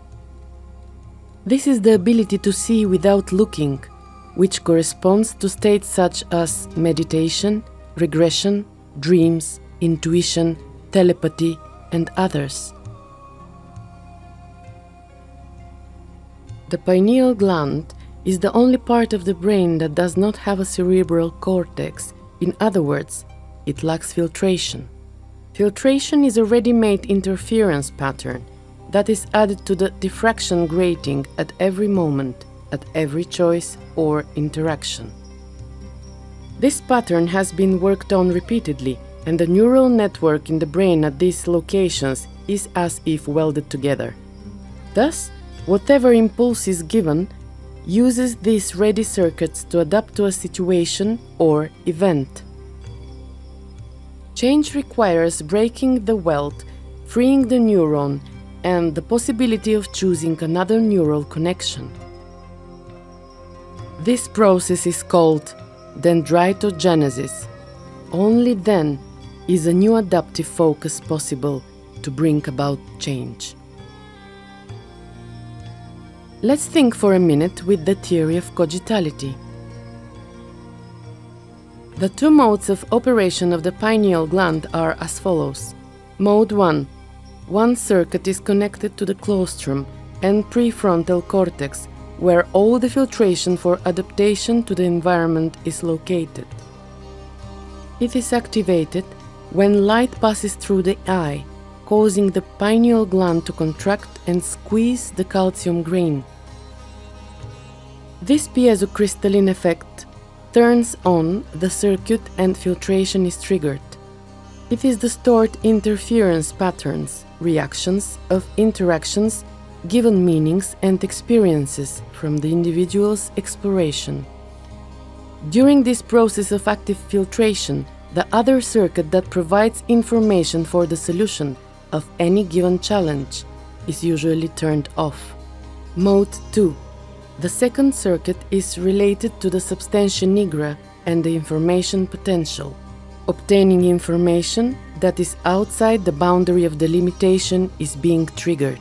This is the ability to see without looking, which corresponds to states such as meditation, regression, dreams, intuition, telepathy, and others. The pineal gland is the only part of the brain that does not have a cerebral cortex. In other words, it lacks filtration. Filtration is a ready-made interference pattern that is added to the diffraction grating at every moment, at every choice or interaction. This pattern has been worked on repeatedly, and the neural network in the brain at these locations is as if welded together. Thus, whatever impulse is given uses these ready circuits to adapt to a situation or event. Change requires breaking the weld, freeing the neuron, and the possibility of choosing another neural connection. This process is called dendritogenesis. Only then is a new adaptive focus possible to bring about change. Let's think for a minute with the theory of cogitality. The two modes of operation of the pineal gland are as follows. Mode 1. One circuit is connected to the claustrum and prefrontal cortex, where all the filtration for adaptation to the environment is located. It is activated when light passes through the eye, causing the pineal gland to contract and squeeze the calcium grain. This piezocrystalline effect turns on the circuit and filtration is triggered. It is the stored interference patterns, reactions of interactions, given meanings and experiences from the individual's exploration. During this process of active filtration, the other circuit that provides information for the solution of any given challenge is usually turned off. Mode 2. The second circuit is related to the substantia nigra and the information potential. Obtaining information that is outside the boundary of the limitation is being triggered.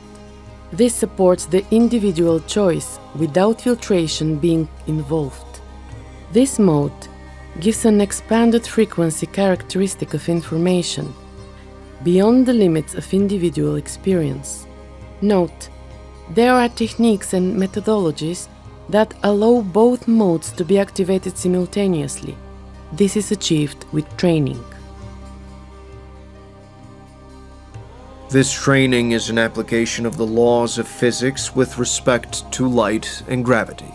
This supports the individual choice without filtration being involved. This mode gives an expanded frequency characteristic of information beyond the limits of individual experience. Note, there are techniques and methodologies that allow both modes to be activated simultaneously. This is achieved with training. This training is an application of the laws of physics with respect to light and gravity.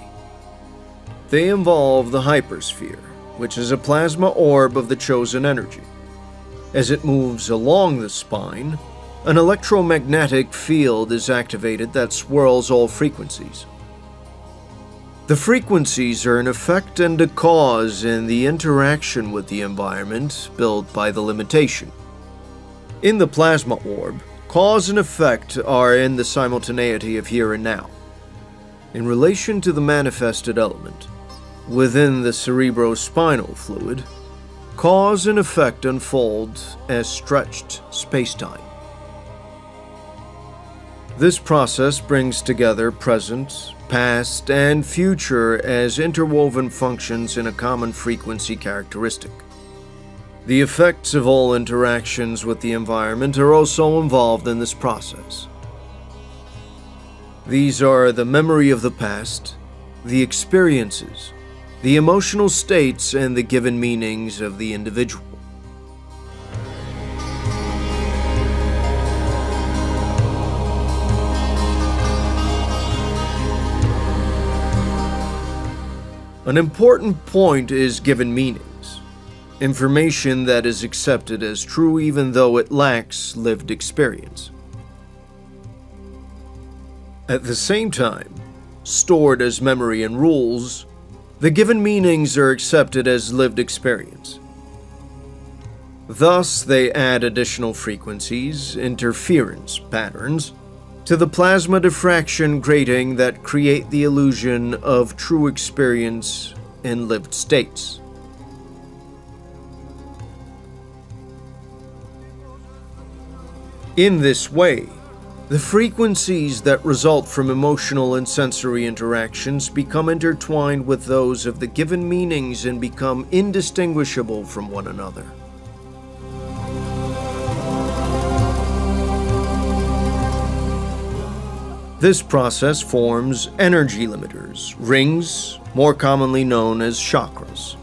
They involve the hypersphere, which is a plasma orb of the chosen energy. As it moves along the spine, an electromagnetic field is activated that swirls all frequencies. The frequencies are an effect and a cause in the interaction with the environment built by the limitation. In the plasma orb, cause and effect are in the simultaneity of here and now. In relation to the manifested element, within the cerebrospinal fluid, cause and effect unfold as stretched spacetime. This process brings together present, past, and future as interwoven functions in a common frequency characteristic. The effects of all interactions with the environment are also involved in this process. These are the memory of the past, the experiences, the emotional states, and the given meanings of the individual. An important point is given meanings, information that is accepted as true even though it lacks lived experience. At the same time, stored as memory and rules, the given meanings are accepted as lived experience. Thus, they add additional frequencies, interference patterns, to the plasma diffraction grating that create the illusion of true experience in lived states. In this way, the frequencies that result from emotional and sensory interactions become intertwined with those of the given meanings and become indistinguishable from one another. This process forms energy limiters, rings, more commonly known as chakras.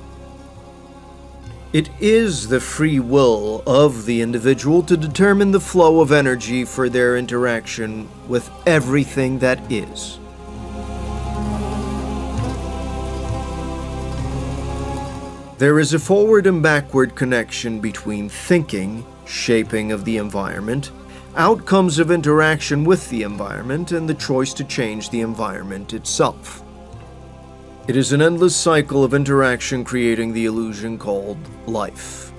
It is the free will of the individual to determine the flow of energy for their interaction with everything that is. There is a forward and backward connection between thinking, shaping of the environment, outcomes of interaction with the environment, and the choice to change the environment itself. It is an endless cycle of interaction creating the illusion called life.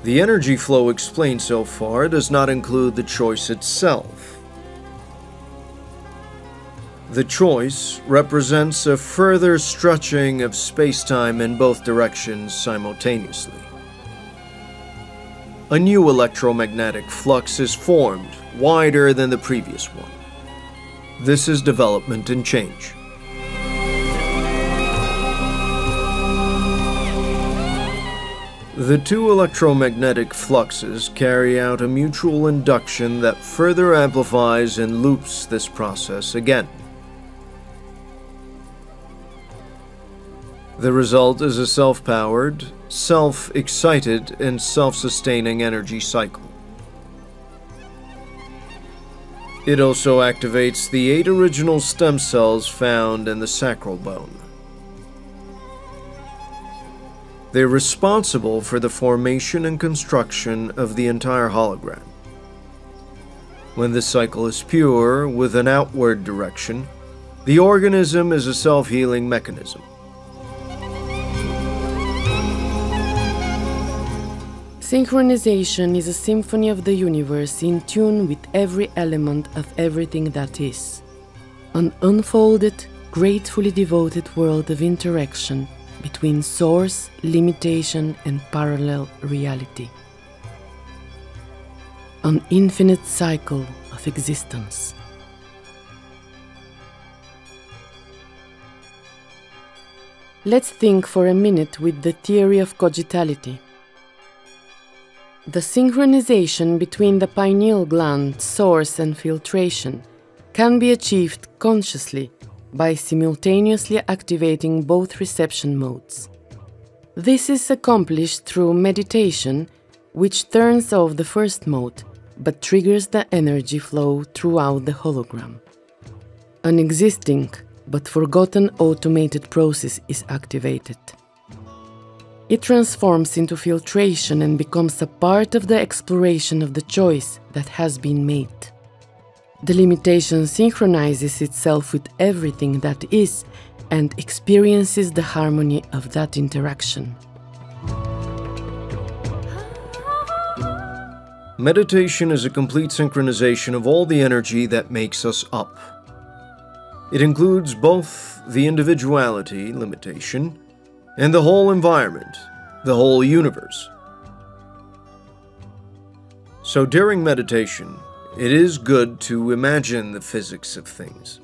The energy flow explained so far does not include the choice itself. The choice represents a further stretching of space-time in both directions simultaneously. A new electromagnetic flux is formed, wider than the previous one. This is development and change. The two electromagnetic fluxes carry out a mutual induction that further amplifies and loops this process again. The result is a self-powered, self-excited, and self-sustaining energy cycle. It also activates the 8 original stem cells found in the sacral bone. They're responsible for the formation and construction of the entire hologram. When the cycle is pure, with an outward direction, the organism is a self-healing mechanism. Synchronization is a symphony of the universe in tune with every element of everything that is. An unfolded, gratefully devoted world of interaction between source, limitation, and parallel reality. An infinite cycle of existence. Let's think for a minute with the theory of cogitality. The synchronization between the pineal gland, source, and filtration can be achieved consciously by simultaneously activating both reception modes. This is accomplished through meditation, which turns off the first mode, but triggers the energy flow throughout the hologram. An existing but forgotten automated process is activated. It transforms into filtration and becomes a part of the exploration of the choice that has been made. The limitation synchronizes itself with everything that is and experiences the harmony of that interaction. Meditation is a complete synchronization of all the energy that makes us up. It includes both the individuality limitation and the whole environment, the whole universe. So during meditation, it is good to imagine the physics of things.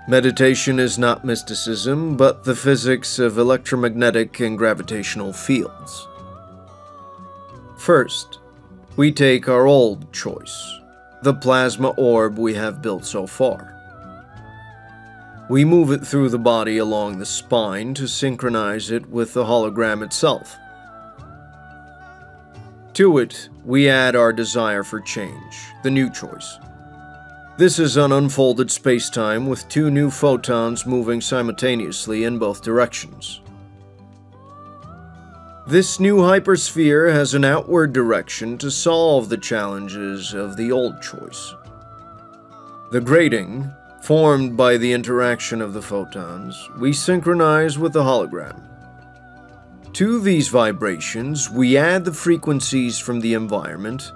Meditation is not mysticism, but the physics of electromagnetic and gravitational fields. First, we take our old choice, the plasma orb we have built so far. We move it through the body along the spine to synchronize it with the hologram itself. To it, we add our desire for change, the new choice. This is an unfolded spacetime with two new photons moving simultaneously in both directions. This new hypersphere has an outward direction to solve the challenges of the old choice. The grating, formed by the interaction of the photons, we synchronize with the hologram. To these vibrations, we add the frequencies from the environment,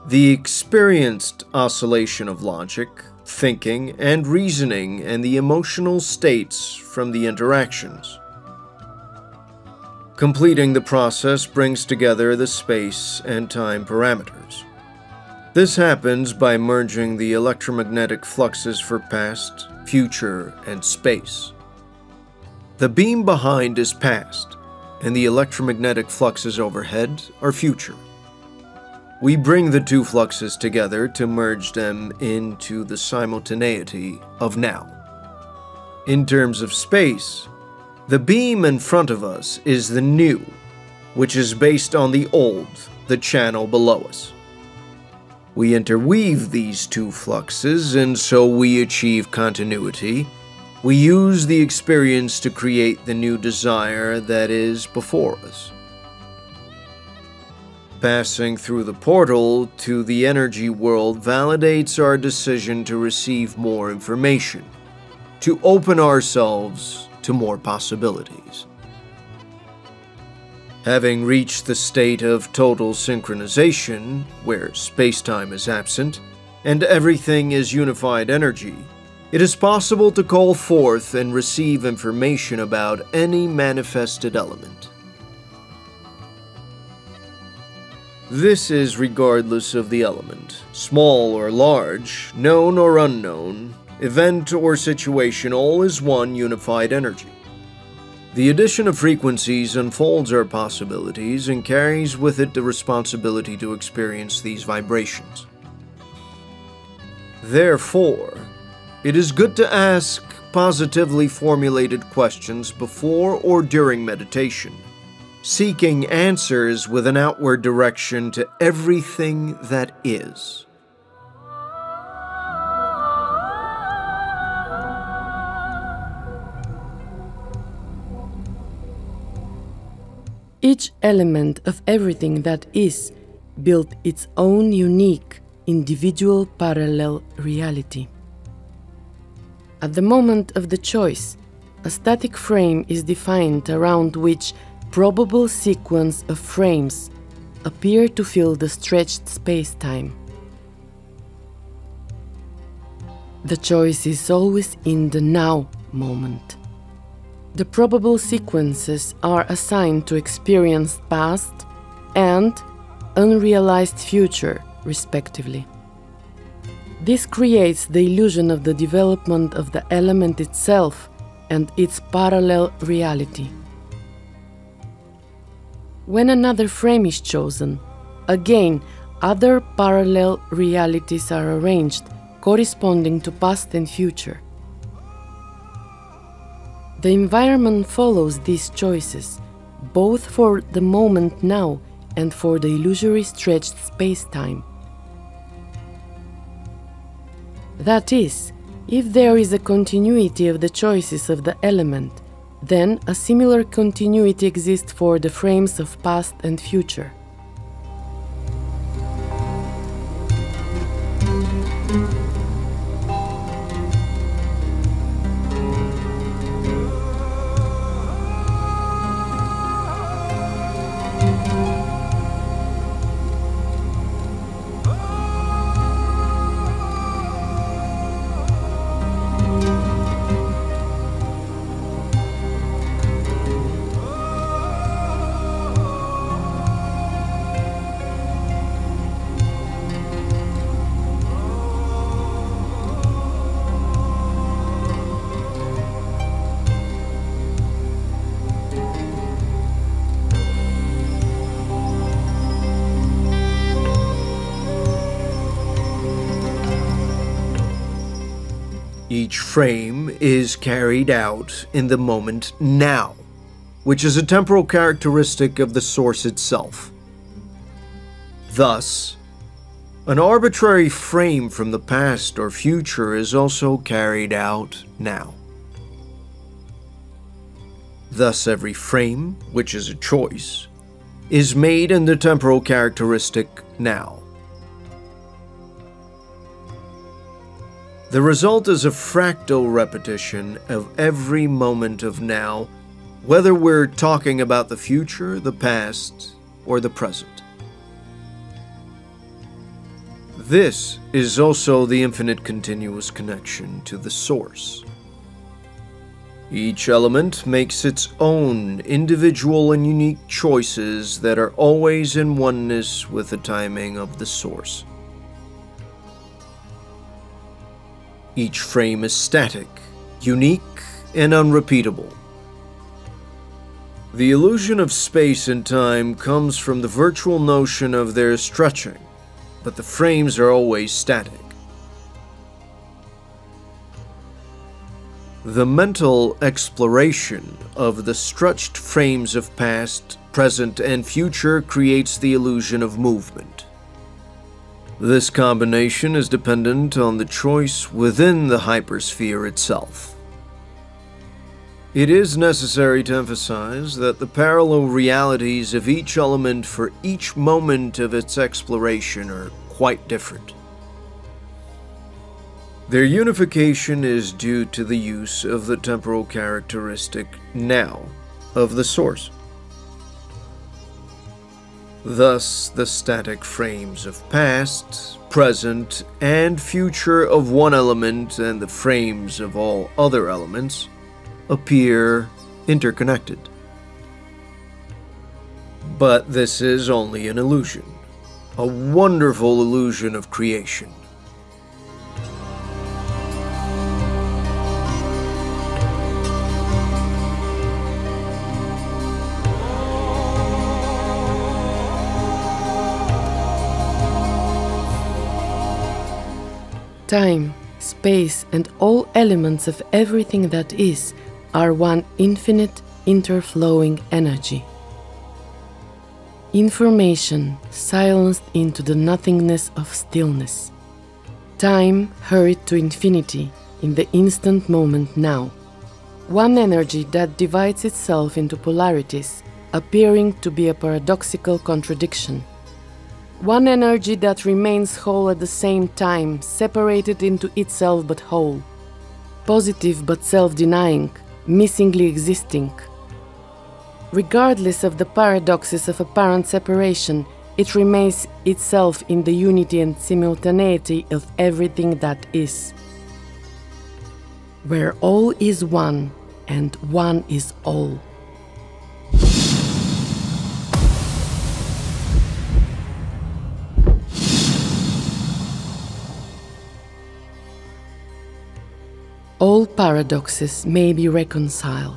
the experienced oscillation of logic, thinking, and reasoning, and the emotional states from the interactions. Completing the process brings together the space and time parameters. This happens by merging the electromagnetic fluxes for past, future, and space. The beam behind is past, and the electromagnetic fluxes overhead are future. We bring the two fluxes together to merge them into the simultaneity of now. In terms of space, the beam in front of us is the new, which is based on the old, the channel below us. We interweave these two fluxes, and so we achieve continuity. We use the experience to create the new desire that is before us. Passing through the portal to the energy world validates our decision to receive more information, to open ourselves to more possibilities. Having reached the state of total synchronization, where space-time is absent, and everything is unified energy, it is possible to call forth and receive information about any manifested element. This is regardless of the element, small or large, known or unknown, event or situation, all is one unified energy. The addition of frequencies unfolds our possibilities and carries with it the responsibility to experience these vibrations. Therefore, it is good to ask positively formulated questions before or during meditation, seeking answers with an outward direction to everything that is. Each element of everything that is built its own unique, individual parallel reality. At the moment of the choice, a static frame is defined around which probable sequence of frames appear to fill the stretched space-time. The choice is always in the now moment. The probable sequences are assigned to experienced past and unrealized future, respectively. This creates the illusion of the development of the element itself and its parallel reality. When another frame is chosen, again, other parallel realities are arranged corresponding to past and future. The environment follows these choices, both for the moment now and for the illusory stretched space-time. That is, if there is a continuity of the choices of the element, then a similar continuity exists for the frames of past and future. Each frame is carried out in the moment now, which is a temporal characteristic of the source itself. Thus, an arbitrary frame from the past or future is also carried out now. Thus, every frame, which is a choice, is made in the temporal characteristic now. The result is a fractal repetition of every moment of now, whether we're talking about the future, the past, or the present. This is also the infinite continuous connection to the source. Each element makes its own individual and unique choices that are always in oneness with the timing of the source. Each frame is static, unique, and unrepeatable. The illusion of space and time comes from the virtual notion of their stretching, but the frames are always static. The mental exploration of the stretched frames of past, present, and future creates the illusion of movement. This combination is dependent on the choice within the hypersphere itself. It is necessary to emphasize that the parallel realities of each element for each moment of its exploration are quite different. Their unification is due to the use of the temporal characteristic now of the source. Thus, the static frames of past, present, and future of one element and the frames of all other elements appear interconnected. But this is only an illusion, a wonderful illusion of creation. Time, space, and all elements of everything that is are one infinite, interflowing energy. Information silenced into the nothingness of stillness. Time hurried to infinity in the instant moment now. One energy that divides itself into polarities, appearing to be a paradoxical contradiction. One energy that remains whole at the same time, separated into itself but whole. Positive but self-denying, missingly existing. Regardless of the paradoxes of apparent separation, it remains itself in the unity and simultaneity of everything that is. Where all is one, and one is all. All paradoxes may be reconciled.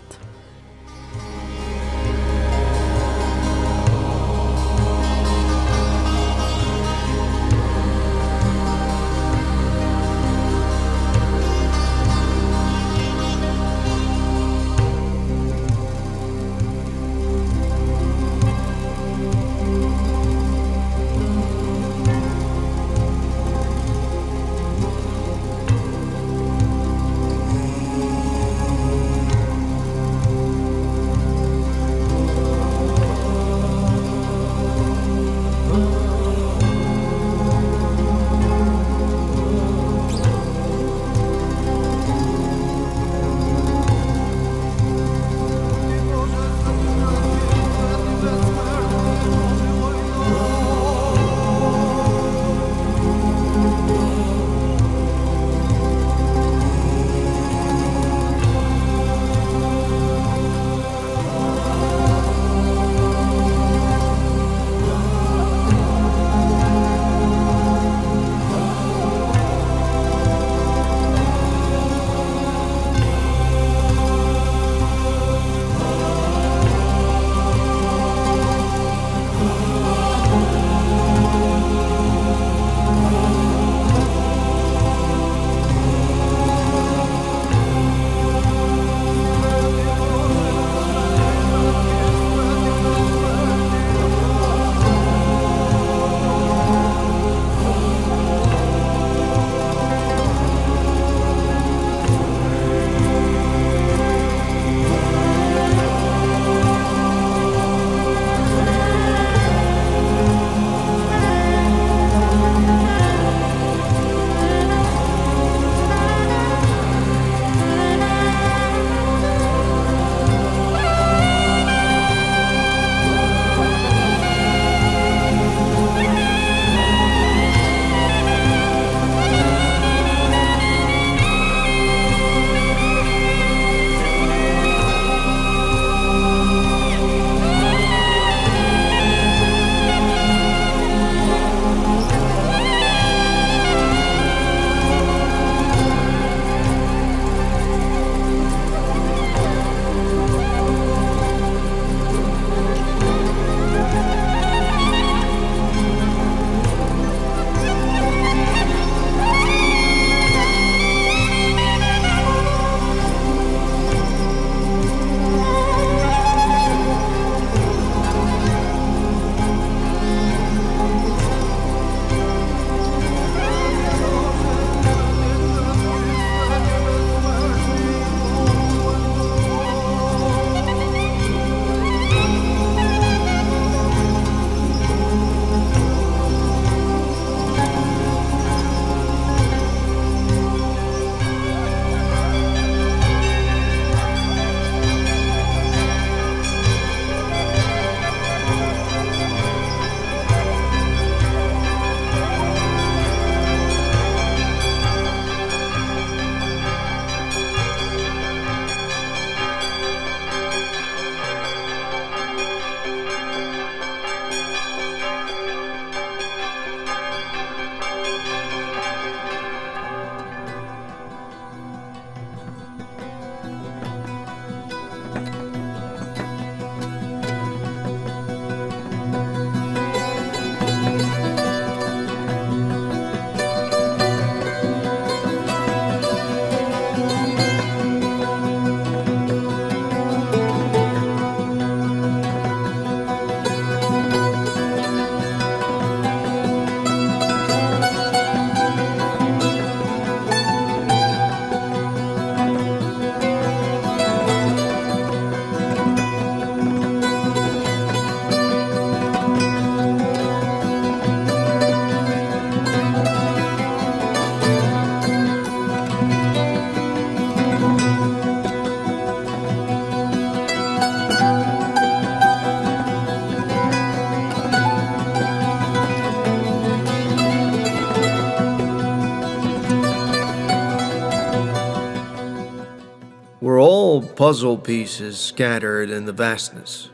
puzzle pieces scattered in the vastness.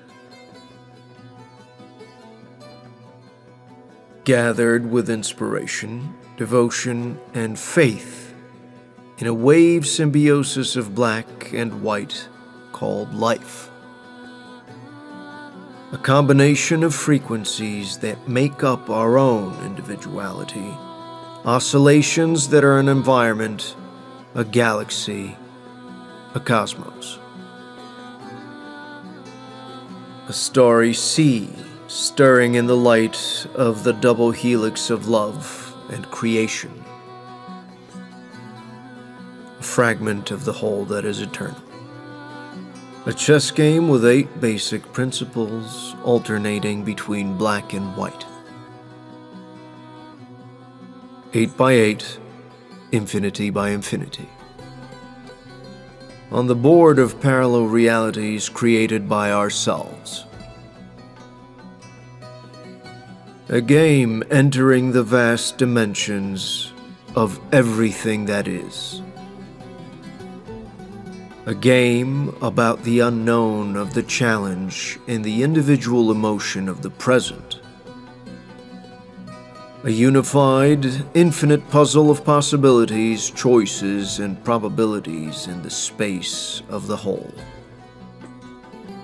Gathered with inspiration, devotion, and faith in a wave symbiosis of black and white called life. A combination of frequencies that make up our own individuality, oscillations that are an environment, a galaxy, a cosmos. A starry sea stirring in the light of the double helix of love and creation. A fragment of the whole that is eternal. A chess game with 8 basic principles alternating between black and white. 8 by 8, infinity by infinity. On the board of parallel realities created by ourselves. A game entering the vast dimensions of everything that is. A game about the unknown of the challenge in the individual emotion of the present. A unified, infinite puzzle of possibilities, choices, and probabilities in the space of the whole.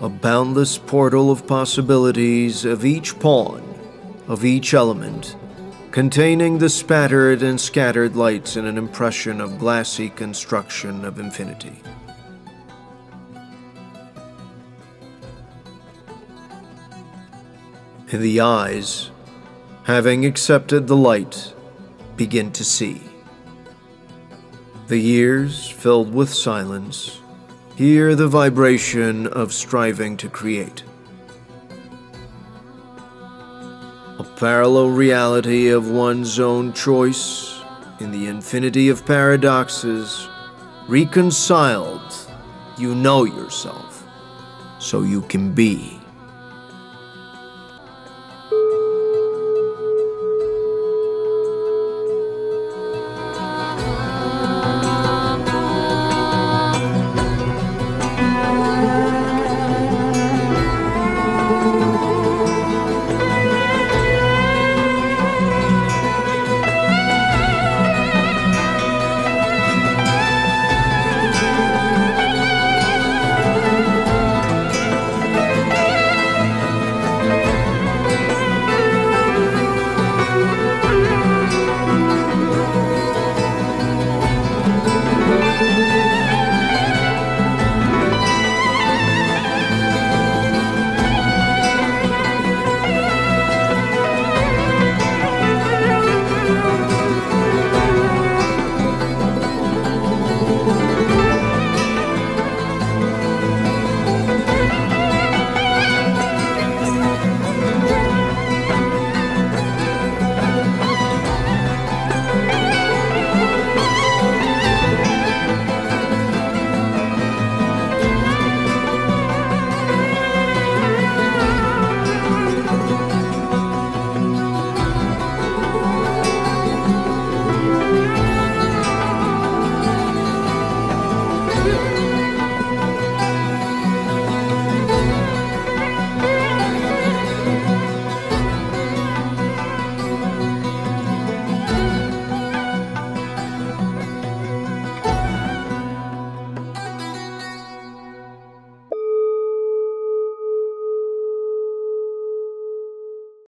A boundless portal of possibilities of each pawn, of each element, containing the spattered and scattered lights in an impression of glassy construction of infinity. In the eyes, having accepted the light, begin to see. The ears, filled with silence, hear the vibration of striving to create. A parallel reality of one's own choice in the infinity of paradoxes, reconciled, you know yourself, so you can be.